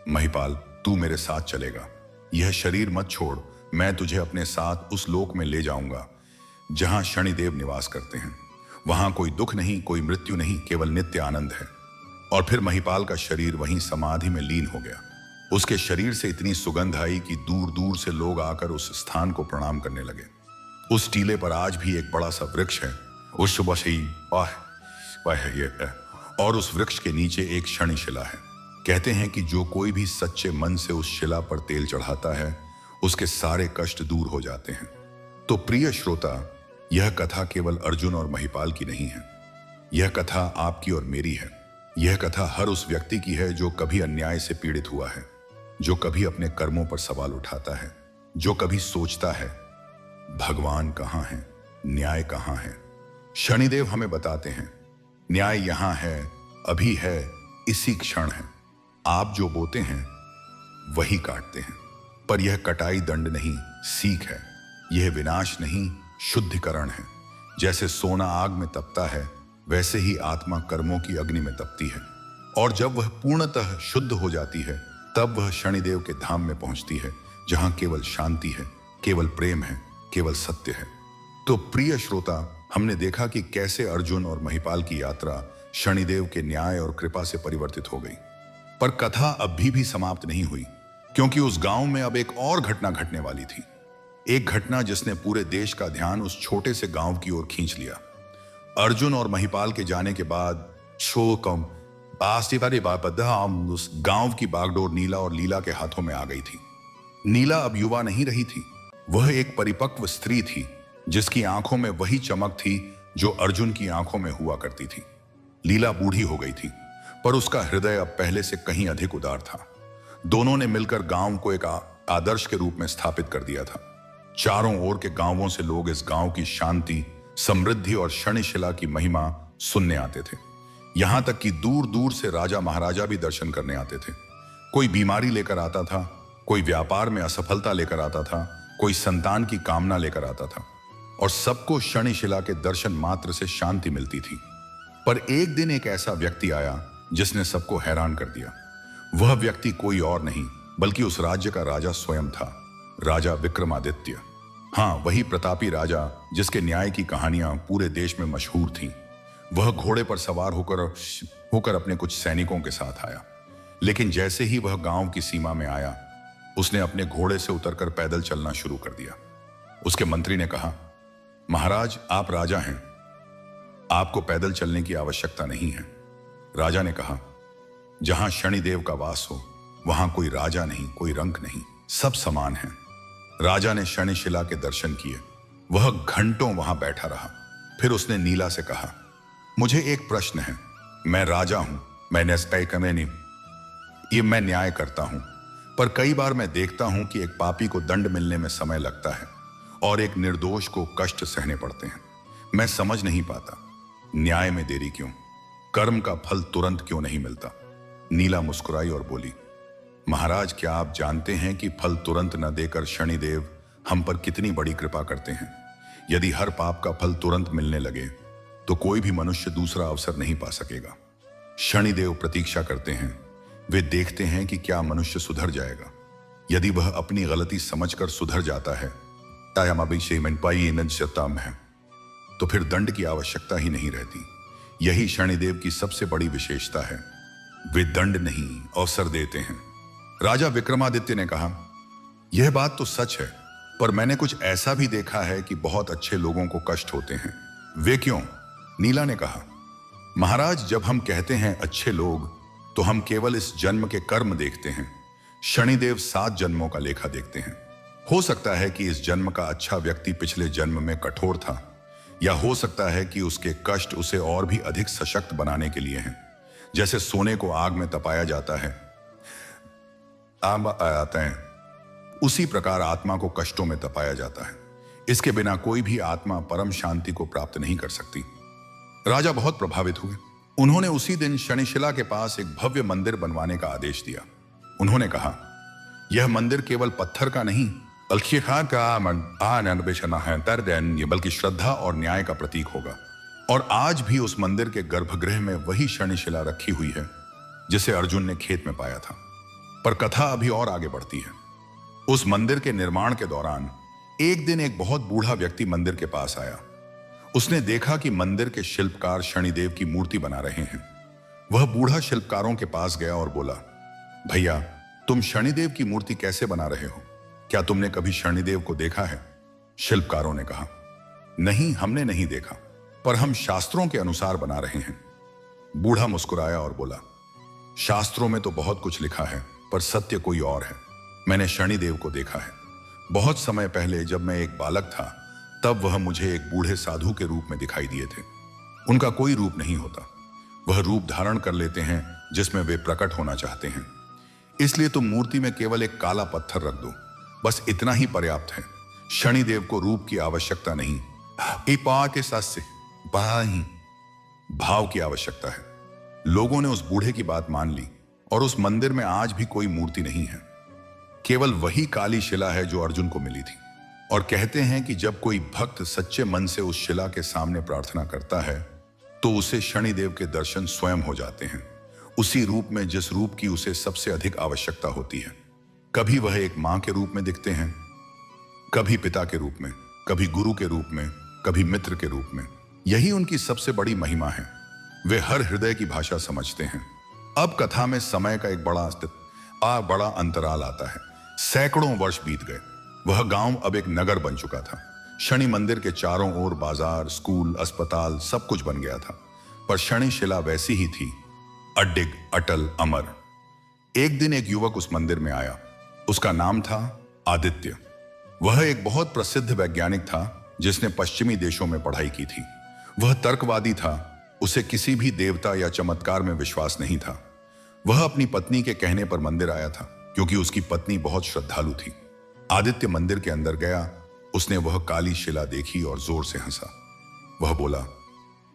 महिपाल, तू मेरे साथ चलेगा। यह शरीर मत छोड़, मैं तुझे अपने साथ उस लोक में ले जाऊंगा जहां शनिदेव निवास करते हैं। वहां कोई दुख नहीं, कोई मृत्यु नहीं, केवल नित्य आनंद है। और फिर महिपाल का शरीर वहीं समाधि में लीन हो गया। उसके शरीर से इतनी सुगंध आई कि दूर दूर से लोग आकर उस स्थान को प्रणाम करने लगे। उस टीले पर आज भी एक बड़ा सा वृक्ष है, उस सुबह से ही और उस वृक्ष के नीचे एक शनिशिला है। कहते हैं कि जो कोई भी सच्चे मन से उस शिला पर तेल चढ़ाता है, उसके सारे कष्ट दूर हो जाते हैं। तो प्रिय श्रोता, यह कथा केवल अर्जुन और महिपाल की नहीं है, यह कथा आपकी और मेरी है। यह कथा हर उस व्यक्ति की है जो कभी अन्याय से पीड़ित हुआ है, जो कभी अपने कर्मों पर सवाल उठाता है, जो कभी सोचता है, भगवान कहाँ है, न्याय कहाँ है। शनिदेव हमें बताते हैं, न्याय यहां है, अभी है, इसी क्षण है। आप जो बोते हैं वही काटते हैं, पर यह कटाई दंड नहीं, सीख है। यह विनाश नहीं, शुद्धिकरण है। जैसे सोना आग में तपता है, वैसे ही आत्मा कर्मों की अग्नि में तपती है, और जब वह पूर्णतः शुद्ध हो जाती है तब वह शनिदेव के धाम में पहुंचती है, जहां केवल शांति है, केवल प्रेम है, केवल सत्य है। तो प्रिय श्रोता, हमने देखा कि कैसे अर्जुन और महिपाल की यात्रा शनिदेव के न्याय और कृपा से परिवर्तित हो गई। पर कथा अभी भी समाप्त नहीं हुई, क्योंकि उस गांव में अब एक और घटना घटने वाली थी। एक घटना जिसने पूरे देश का ध्यान उस छोटे से गांव की ओर खींच लिया। अर्जुन और महिपाल के जाने के बाद उस गांव की बागडोर नीला और लीला के हाथों में आ गई थी। नीला अब युवा नहीं रही थी, वह एक परिपक्व स्त्री थी, जिसकी आंखों में वही चमक थी जो अर्जुन की आंखों में हुआ करती थी। लीला बूढ़ी हो गई थी, पर उसका हृदय अब पहले से कहीं अधिक उदार था। दोनों ने मिलकर गांव को एक आदर्श के रूप में स्थापित कर दिया था। चारों ओर के गांवों से लोग इस गांव की शांति, समृद्धि और शनिशिला की महिमा सुनने आते थे। यहां तक कि दूर दूर से राजा महाराजा भी दर्शन करने आते थे। कोई बीमारी लेकर आता था, कोई व्यापार में असफलता लेकर आता था, कोई संतान की कामना लेकर आता था, और सबको शनिशिला के दर्शन मात्र से शांति मिलती थी। पर एक दिन एक ऐसा व्यक्ति आया जिसने सबको हैरान कर दिया। वह व्यक्ति कोई और नहीं बल्कि उस राज्य का राजा स्वयं था, राजा विक्रमादित्य। हाँ, वही प्रतापी राजा जिसके न्याय की कहानियां पूरे देश में मशहूर थीं। वह घोड़े पर सवार होकर अपने कुछ सैनिकों के साथ आया, लेकिन जैसे ही वह गांव की सीमा में आया, उसने अपने घोड़े से उतरकर पैदल चलना शुरू कर दिया। उसके मंत्री ने कहा, महाराज, आप राजा हैं, आपको पैदल चलने की आवश्यकता नहीं है। राजा ने कहा, जहां शनिदेव का वास हो वहां कोई राजा नहीं, कोई रंक नहीं, सब समान हैं। राजा ने शनिशिला के दर्शन किए। वह घंटों वहां बैठा रहा। फिर उसने नीला से कहा, मुझे एक प्रश्न है। मैं राजा हूं, मैं न्याय करता हूं, पर कई बार मैं देखता हूं कि एक पापी को दंड मिलने में समय लगता है और एक निर्दोष को कष्ट सहने पड़ते हैं। मैं समझ नहीं पाता, न्याय में देरी क्यों? कर्म का फल तुरंत क्यों नहीं मिलता? नीला मुस्कुराई और बोली, महाराज, क्या आप जानते हैं कि फल तुरंत न देकर शनिदेव हम पर कितनी बड़ी कृपा करते हैं? यदि हर पाप का फल तुरंत मिलने लगे तो कोई भी मनुष्य दूसरा अवसर नहीं पा सकेगा। शनिदेव प्रतीक्षा करते हैं, वे देखते हैं कि क्या मनुष्य सुधर जाएगा। यदि वह अपनी गलती समझकर सुधर जाता है तो फिर दंड की आवश्यकता ही नहीं रहती। यही शनिदेव की सबसे बड़ी विशेषता है, वे दंड नहीं अवसर देते हैं। राजा विक्रमादित्य ने कहा, यह बात तो सच है, पर मैंने कुछ ऐसा भी देखा है कि बहुत अच्छे लोगों को कष्ट होते हैं। वे क्यों? नीला ने कहा, महाराज, जब हम कहते हैं अच्छे लोग तो हम केवल इस जन्म के कर्म देखते हैं। शनिदेव 7 जन्मों का लेखा देखते हैं। हो सकता है कि इस जन्म का अच्छा व्यक्ति पिछले जन्म में कठोर था, या हो सकता है कि उसके कष्ट उसे और भी अधिक सशक्त बनाने के लिए हैं। जैसे सोने को आग में तपाया जाता है, उसी प्रकार आत्मा को कष्टों में तपाया जाता है। इसके बिना कोई भी आत्मा परम शांति को प्राप्त नहीं कर सकती। राजा बहुत प्रभावित हुए। उन्होंने उसी दिन शनिशिला के पास एक भव्य मंदिर बनवाने का आदेश दिया। उन्होंने कहा, यह मंदिर केवल पत्थर का नहीं बल्कि श्रद्धा और न्याय का प्रतीक होगा। और आज भी उस मंदिर के गर्भगृह में वही शनिशिला रखी हुई है जिसे अर्जुन ने खेत में पाया था। पर कथा अभी और आगे बढ़ती है। उस मंदिर के निर्माण के दौरान एक दिन एक बहुत बूढ़ा व्यक्ति मंदिर के पास आया। उसने देखा कि मंदिर के शिल्पकार शनिदेव की मूर्ति बना रहे हैं। वह बूढ़ा शिल्पकारों के पास गया और बोला, भैया, तुम शनिदेव की मूर्ति कैसे बना रहे हो? क्या तुमने कभी शनिदेव को देखा है? शिल्पकारों ने कहा, नहीं, हमने नहीं देखा, पर हम शास्त्रों के अनुसार बना रहे हैं। बूढ़ा मुस्कुराया और बोला, शास्त्रों में तो बहुत कुछ लिखा है, पर सत्य कोई और है। मैंने शनिदेव को देखा है। बहुत समय पहले जब मैं एक बालक था, तब वह मुझे एक बूढ़े साधु के रूप में दिखाई दिए थे। उनका कोई रूप नहीं होता, वह रूप धारण कर लेते हैं जिसमें वे प्रकट होना चाहते हैं। इसलिए तुम मूर्ति में केवल एक काला पत्थर रख दो, बस इतना ही पर्याप्त है। शनिदेव को रूप की आवश्यकता नहीं, भाव की आवश्यकता है। लोगों ने उस बूढ़े की बात मान ली और उस मंदिर में आज भी कोई मूर्ति नहीं है, केवल वही काली शिला है जो अर्जुन को मिली थी। और कहते हैं कि जब कोई भक्त सच्चे मन से उस शिला के सामने प्रार्थना करता है तो उसे शनिदेव के दर्शन स्वयं हो जाते हैं। उसी रूप में जिस रूप की उसे सबसे अधिक आवश्यकता होती है। कभी वह एक मां के रूप में दिखते हैं, कभी पिता के रूप में, कभी गुरु के रूप में, कभी मित्र के रूप में। यही उनकी सबसे बड़ी महिमा है। वे हर हृदय की भाषा समझते हैं। अब कथा में समय का एक बड़ा अंतराल आता है। सैकड़ों वर्ष बीत गए। वह गांव अब एक नगर बन चुका था। शनि मंदिर के चारों ओर बाजार, स्कूल, अस्पताल सब कुछ बन गया था। पर शनि शिला वैसी ही थी, अडिग, अटल, अमर। एक दिन एक युवक उस मंदिर में आया। उसका नाम था आदित्य। वह एक बहुत प्रसिद्ध वैज्ञानिक था जिसने पश्चिमी देशों में पढ़ाई की थी। वह तर्कवादी था। उसे किसी भी देवता या चमत्कार में विश्वास नहीं था। वह अपनी पत्नी के कहने पर मंदिर आया था क्योंकि उसकी पत्नी बहुत श्रद्धालु थी। आदित्य मंदिर के अंदर गया। उसने वह काली शिला देखी और जोर से हंसा। वह बोला,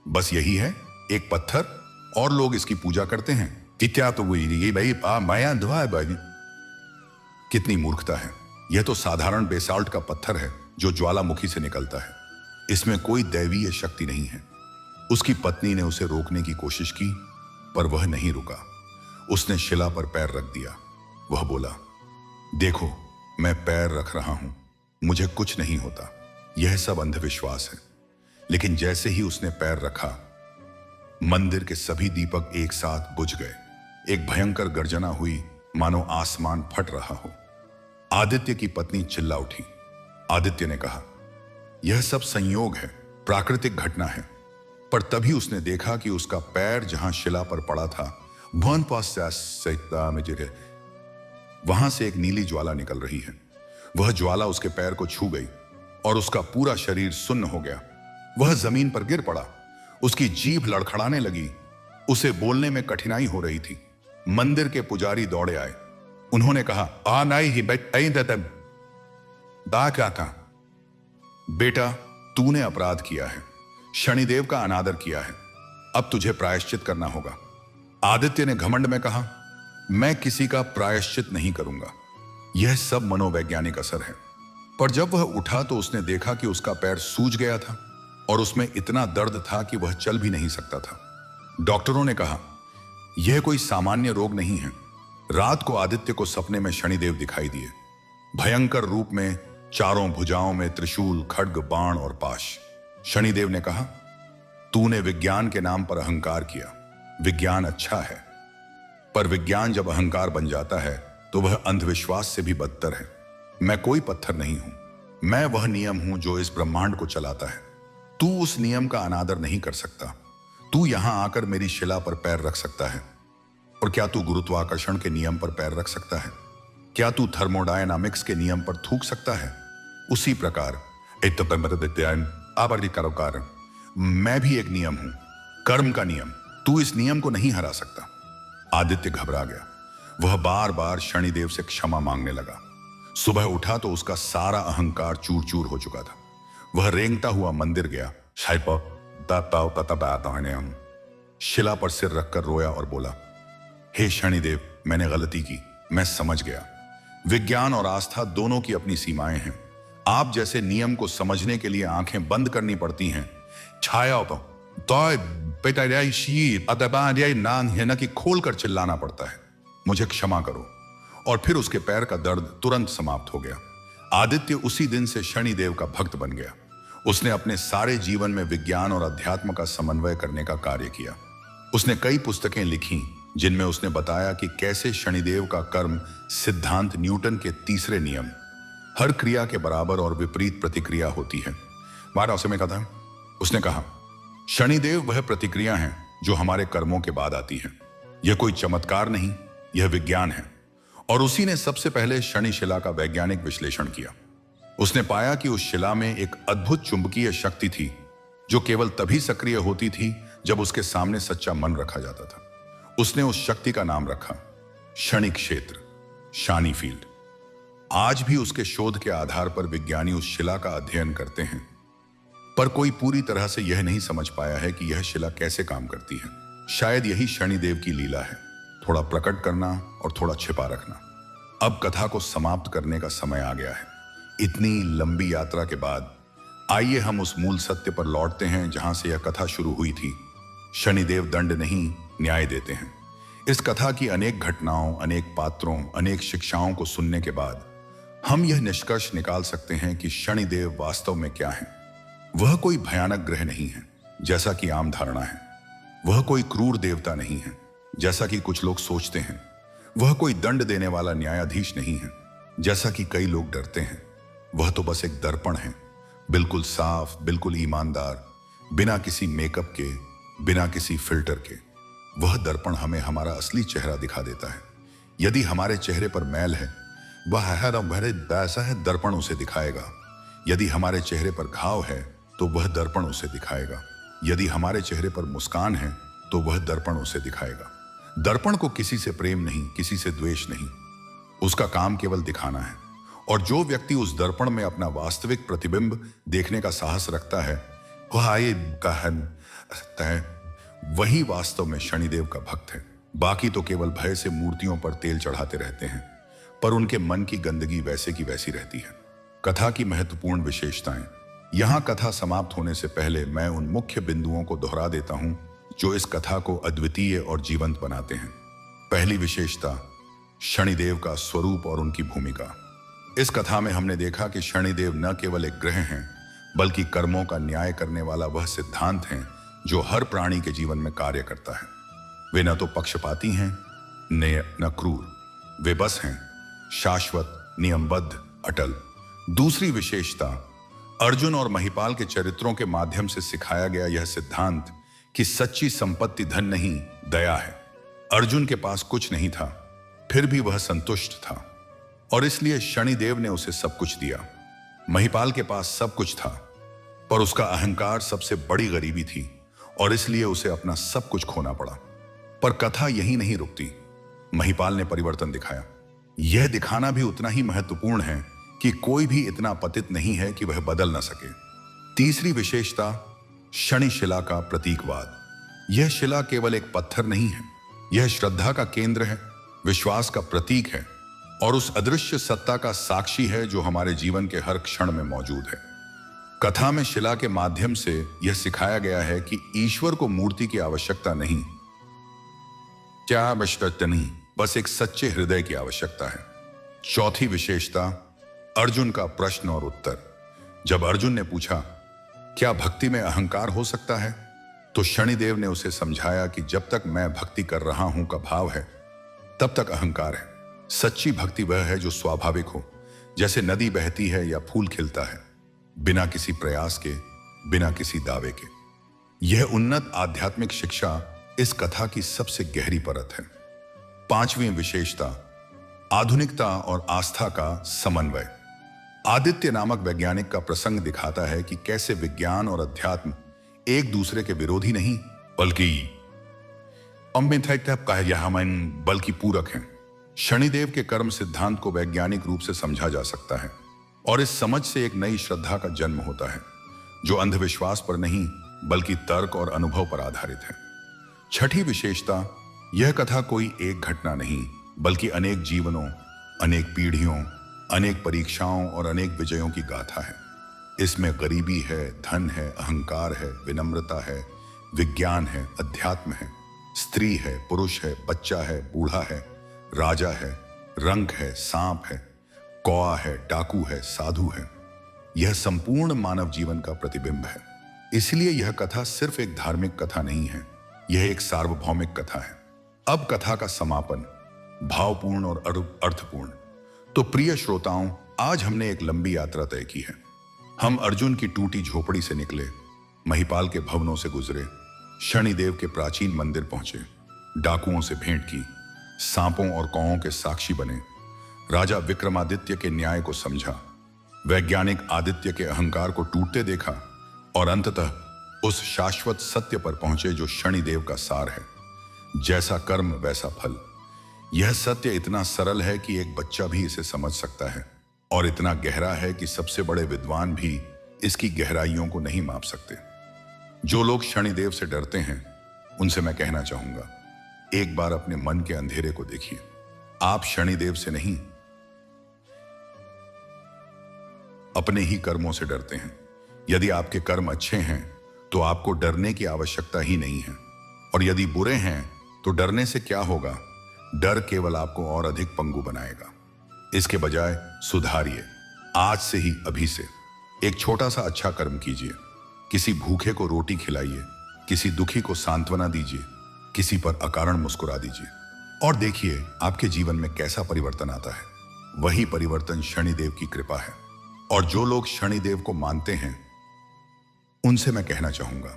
बस यही है, एक पत्थर, और लोग इसकी पूजा करते हैं। क्या तो ये भाई माया दुआ है भाई। कितनी मूर्खता है। यह तो साधारण बेसाल्ट का पत्थर है जो ज्वालामुखी से निकलता है। इसमें कोई दैवीय शक्ति नहीं है। उसकी पत्नी ने उसे रोकने की कोशिश की, पर वह नहीं रुका। उसने शिला पर पैर रख दिया। वह बोला, देखो, मैं पैर रख रहा हूं, मुझे कुछ नहीं होता। यह सब अंधविश्वास है। लेकिन जैसे ही उसने पैर रखा, मंदिर के सभी दीपक एक साथ बुझ गए। एक भयंकर गर्जना हुई, मानो आसमान फट रहा हो। आदित्य की पत्नी चिल्ला उठी। आदित्य ने कहा, यह सब संयोग है, प्राकृतिक घटना है। पर तभी उसने देखा कि उसका पैर जहां शिला पर पड़ा था, वहां से एक नीली ज्वाला निकल रही है। वह ज्वाला उसके पैर को छू गई और उसका पूरा शरीर सुन्न हो गया। वह जमीन पर गिर पड़ा। उसकी जीभ लड़खड़ाने लगी। उसे बोलने में कठिनाई हो रही थी। मंदिर के पुजारी दौड़े आए। उन्होंने कहा, आ नहीं ही दा क्या था? बेटा, तूने अपराध किया है, शनिदेव का अनादर किया है। अब तुझे प्रायश्चित करना होगा। आदित्य ने घमंड में कहा, मैं किसी का प्रायश्चित नहीं करूंगा। यह सब मनोवैज्ञानिक असर है। पर जब वह उठा तो उसने देखा कि उसका पैर सूज गया था और उसमें इतना दर्द था कि वह चल भी नहीं सकता था। डॉक्टरों ने कहा, यह कोई सामान्य रोग नहीं है। रात को आदित्य को सपने में शनिदेव दिखाई दिए, भयंकर रूप में, चारों भुजाओं में त्रिशूल, खड्ग, बाण और पाश। शनिदेव ने कहा, तूने विज्ञान के नाम पर अहंकार किया। विज्ञान अच्छा है, पर विज्ञान जब अहंकार बन जाता है तो वह अंधविश्वास से भी बदतर है। मैं कोई पत्थर नहीं हूं, मैं वह नियम हूं जो इस ब्रह्मांड को चलाता है। तू उस नियम का अनादर नहीं कर सकता। तू यहां आकर मेरी शिला पर पैर रख सकता है। और क्या तू गुरुत्वाकर्षण के नियम पर पैर रख सकता है? क्या तू थर्मोडायनामिक्स के नियम पर थूक सकता है? उसी प्रकार मैं भी एक नियम हूं, कर्म का नियम। तू इस नियम को नहीं हरा सकता। आदित्य घबरा गया। वह बार बार शनिदेव से क्षमा मांगने लगा। सुबह उठा तो उसका सारा अहंकार चूर चूर हो चुका था। वह रेंगता हुआ मंदिर गया। शिला पर सिर रखकर रोया और बोला, हे शनिदेव, मैंने गलती की, मैं समझ गया। विज्ञान और आस्था दोनों की अपनी सीमाएं हैं। आप जैसे नियम को समझने के लिए आंखें बंद करनी पड़ती हैं। छाया कि खोल कर चिल्लाना पड़ता है, मुझे क्षमा करो। और फिर उसके पैर का दर्द तुरंत समाप्त हो गया। आदित्य उसी दिन से शनिदेव का भक्त बन गया। उसने अपने सारे जीवन में विज्ञान और अध्यात्म का समन्वय करने का कार्य किया। उसने कई पुस्तकें लिखी जिनमें उसने बताया कि कैसे शनिदेव का कर्म सिद्धांत न्यूटन के तीसरे नियम, हर क्रिया के बराबर और विपरीत प्रतिक्रिया होती है। में कहा, उसने कहा, शनिदेव वह प्रतिक्रिया है जो हमारे कर्मों के बाद आती है। यह कोई चमत्कार नहीं, यह विज्ञान है। और उसी ने सबसे पहले शनि शिला का वैज्ञानिक विश्लेषण किया। उसने पाया कि उस शिला में एक अद्भुत चुंबकीय शक्ति थी जो केवल तभी सक्रिय होती थी जब उसके सामने सच्चा मन रखा जाता था। उसने उस शक्ति का नाम रखा शनि क्षेत्र, शानी फील्ड। आज भी उसके शोध के आधार पर विज्ञानी उस शिला का अध्ययन करते हैं, पर कोई पूरी तरह से यह नहीं समझ पाया है कि यह शिला कैसे काम करती है। शायद यही शनिदेव की लीला है, थोड़ा प्रकट करना और थोड़ा छिपा रखना। अब कथा को समाप्त करने का समय आ गया है। इतनी लंबी यात्रा के बाद आइए हम उस मूल सत्य पर लौटते हैं जहां से यह कथा शुरू हुई थी। शनिदेव दंड नहीं, न्याय देते हैं। इस कथा की अनेक घटनाओं, अनेक पात्रों, अनेक शिक्षाओं को सुनने के बाद हम यह निष्कर्ष निकाल सकते हैं कि शनिदेव वास्तव में क्या है। वह कोई भयानक ग्रह नहीं है जैसा कि आम धारणा है। वह कोई क्रूर देवता नहीं है जैसा कि कुछ लोग सोचते हैं। वह कोई दंड देने वाला न्यायाधीश नहीं है जैसा कि कई लोग डरते हैं। वह तो बस एक दर्पण है, बिल्कुल साफ, बिल्कुल ईमानदार, बिना किसी मेकअप के, बिना किसी फिल्टर के। वह दर्पण हमें हमारा असली चेहरा दिखा देता है। यदि हमारे चेहरे पर मैल है, वह वैसा है दर्पण उसे दिखाएगा। यदि हमारे चेहरे पर घाव है तो वह दर्पण उसे दिखाएगा। यदि हमारे चेहरे पर मुस्कान है तो वह दर्पण उसे दिखाएगा। दर्पण को किसी से प्रेम नहीं, किसी से द्वेष नहीं, उसका काम केवल दिखाना है। और जो व्यक्ति उस दर्पण में अपना वास्तविक प्रतिबिंब देखने का साहस रखता है, वह आए कहता है, वही वास्तव में शनिदेव का भक्त है। बाकी तो केवल भय से मूर्तियों पर तेल चढ़ाते रहते हैं, पर उनके मन की गंदगी वैसे की वैसी रहती है। कथा की महत्वपूर्ण विशेषताएं। यहां कथा समाप्त होने से पहले मैं उन मुख्य बिंदुओं को दोहरा देता हूं जो इस कथा को अद्वितीय और जीवंत बनाते हैं। पहली विशेषता, शनिदेव का स्वरूप और उनकी भूमिका। इस कथा में हमने देखा कि शनिदेव न केवल एक ग्रह हैं, बल्कि कर्मों का न्याय करने वाला वह सिद्धांत हैं जो हर प्राणी के जीवन में कार्य करता है। वे न तो पक्षपाती हैं, न क्रूर, वे बस हैं शाश्वत, नियमबद्ध, अटल। दूसरी विशेषता, अर्जुन और महिपाल के चरित्रों के माध्यम से सिखाया गया यह सिद्धांत कि सच्ची संपत्ति धन नहीं, दया है। अर्जुन के पास कुछ नहीं था, फिर भी वह संतुष्ट था और इसलिए शनिदेव ने उसे सब कुछ दिया। महिपाल के पास सब कुछ था, पर उसका अहंकार सबसे बड़ी गरीबी थी और इसलिए उसे अपना सब कुछ खोना पड़ा। पर कथा यहीं नहीं रुकती। महिपाल ने परिवर्तन दिखाया। यह दिखाना भी उतना ही महत्वपूर्ण है कि कोई भी इतना पतित नहीं है कि वह बदल न सके। तीसरी विशेषता, शनि शिला का प्रतीकवाद। यह शिला केवल एक पत्थर नहीं है, यह श्रद्धा का केंद्र है, विश्वास का प्रतीक है और उस अदृश्य सत्ता का साक्षी है जो हमारे जीवन के हर क्षण में मौजूद है। कथा में शिला के माध्यम से यह सिखाया गया है कि ईश्वर को मूर्ति की आवश्यकता नहीं, नहीं, बस एक सच्चे हृदय की आवश्यकता है। चौथी विशेषता, अर्जुन का प्रश्न और उत्तर। जब अर्जुन ने पूछा, क्या भक्ति में अहंकार हो सकता है, तो शनिदेव ने उसे समझाया कि जब तक मैं भक्ति कर रहा हूं का भाव है, तब तक अहंकार है। सच्ची भक्ति वह है जो स्वाभाविक हो, जैसे नदी बहती है या फूल खिलता है, बिना किसी प्रयास के, बिना किसी दावे के। यह उन्नत आध्यात्मिक शिक्षा इस कथा की सबसे गहरी परत है। पांचवी विशेषता, आधुनिकता और आस्था का समन्वय। आदित्य नामक वैज्ञानिक का प्रसंग दिखाता है कि कैसे विज्ञान और अध्यात्म एक दूसरे के विरोधी नहीं, बल्कि पूरक हैं। शनिदेव के कर्म सिद्धांत को वैज्ञानिक रूप से समझा जा सकता है और इस समझ से एक नई श्रद्धा का जन्म होता है जो अंधविश्वास पर नहीं, बल्कि तर्क और अनुभव पर आधारित है। छठी विशेषता, यह कथा कोई एक घटना नहीं, बल्कि अनेक जीवनों, अनेक पीढ़ियों, अनेक परीक्षाओं और अनेक विजयों की गाथा है। इसमें गरीबी है, धन है, अहंकार है, विनम्रता है, विज्ञान है, अध्यात्म है, स्त्री है, पुरुष है, बच्चा है, बूढ़ा है, राजा है, रंक है, सांप है, कौआ है, डाकू है, साधु है। यह संपूर्ण मानव जीवन का प्रतिबिंब है। इसलिए यह कथा सिर्फ एक धार्मिक कथा नहीं है, यह एक सार्वभौमिक कथा है। अब कथा का समापन, भावपूर्ण और अर्थपूर्ण। तो प्रिय श्रोताओं, आज हमने एक लंबी यात्रा तय की है। हम अर्जुन की टूटी झोपड़ी से निकले, महिपाल के भवनों से गुजरे, शनिदेव के प्राचीन मंदिर पहुंचे, डाकुओं से भेंट की, सांपों और कौओं के साक्षी बने, राजा विक्रमादित्य के न्याय को समझा, वैज्ञानिक आदित्य के अहंकार को टूटते देखा और अंततः उस शाश्वत सत्य पर पहुंचे जो शनिदेव का सार है, जैसा कर्म वैसा फल। यह सत्य इतना सरल है कि एक बच्चा भी इसे समझ सकता है और इतना गहरा है कि सबसे बड़े विद्वान भी इसकी गहराइयों को नहीं माप सकते। जो लोग शनिदेव से डरते हैं, उनसे मैं कहना चाहूंगा, एक बार अपने मन के अंधेरे को देखिए। आप शनिदेव से नहीं, अपने ही कर्मों से डरते हैं। यदि आपके कर्म अच्छे हैं तो आपको डरने की आवश्यकता ही नहीं है, और यदि बुरे हैं तो डरने से क्या होगा? डर केवल आपको और अधिक पंगु बनाएगा। इसके बजाय सुधारिए। आज से ही, अभी से एक छोटा सा अच्छा कर्म कीजिए। किसी भूखे को रोटी खिलाइए, किसी दुखी को सांत्वना दीजिए, किसी पर अकारण मुस्कुरा दीजिए और देखिए आपके जीवन में कैसा परिवर्तन आता है। वही परिवर्तन शनिदेव की कृपा है। और जो लोग शनिदेव को मानते हैं उनसे मैं कहना चाहूंगा,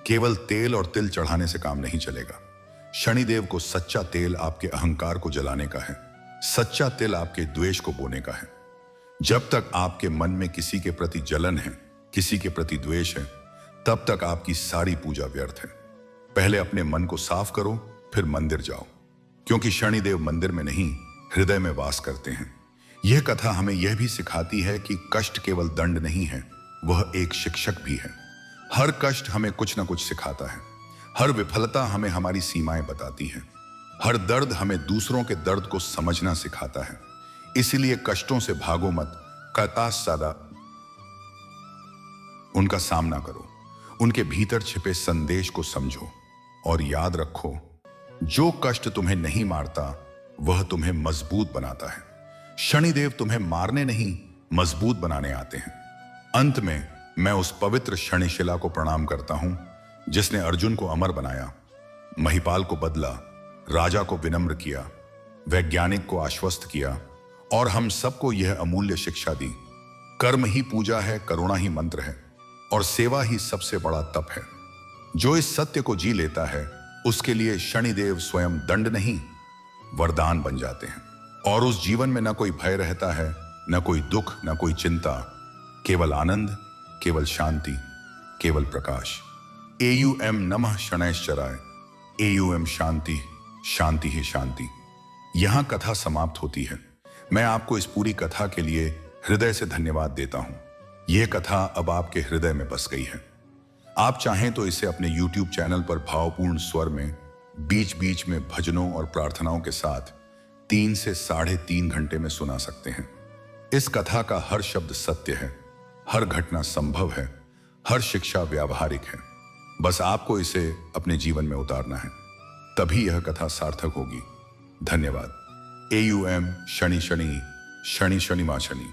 केवल तेल और तिल चढ़ाने से काम नहीं चलेगा। शनिदेव को सच्चा तेल आपके अहंकार को जलाने का है, सच्चा तिल आपके द्वेष को बोने का है। जब तक आपके मन में किसी के प्रति जलन है, किसी के प्रति द्वेष है, तब तक आपकी सारी पूजा व्यर्थ है। पहले अपने मन को साफ करो, फिर मंदिर जाओ, क्योंकि शनिदेव मंदिर में नहीं, हृदय में वास करते हैं। यह कथा हमें यह भी सिखाती है कि कष्ट केवल दंड नहीं है, वह एक शिक्षक भी है। हर कष्ट हमें कुछ न कुछ सिखाता है। हर विफलता हमें हमारी सीमाएं बताती है। हर दर्द हमें दूसरों के दर्द को समझना सिखाता है। इसलिए कष्टों से भागो मत, कतास सादा उनका सामना करो, उनके भीतर छिपे संदेश को समझो और याद रखो, जो कष्ट तुम्हें नहीं मारता वह तुम्हें मजबूत बनाता है। शनिदेव तुम्हें मारने नहीं, मजबूत बनाने आते हैं। अंत में मैं उस पवित्र शनिशिला को प्रणाम करता हूं जिसने अर्जुन को अमर बनाया, महिपाल को बदला, राजा को विनम्र किया, वैज्ञानिक को आश्वस्त किया और हम सबको यह अमूल्य शिक्षा दी। कर्म ही पूजा है, करुणा ही मंत्र है और सेवा ही सबसे बड़ा तप है। जो इस सत्य को जी लेता है उसके लिए शनिदेव स्वयं दंड नहीं, वरदान बन जाते हैं और उस जीवन में न कोई भय रहता है, न कोई दुख, न कोई चिंता, केवल आनंद, केवल शांति, केवल प्रकाश। एयूएम नमः शनैश्चराय, एयूएम शांति, शांति ही शांति। यहां कथा समाप्त होती है। मैं आपको इस पूरी कथा के लिए हृदय से धन्यवाद देता हूं। यह कथा अब आपके हृदय में बस गई है। आप चाहें तो इसे अपने YouTube चैनल पर भावपूर्ण स्वर में बीच बीच में भजनों और प्रार्थनाओं के साथ 3 से 3.5 घंटे में सुना सकते हैं। इस कथा का हर शब्द सत्य है, हर घटना संभव है, हर शिक्षा व्यावहारिक है। बस आपको इसे अपने जीवन में उतारना है, तभी यह कथा सार्थक होगी। धन्यवाद। एयूएम शनि शनि, शनि शनि मां शनि।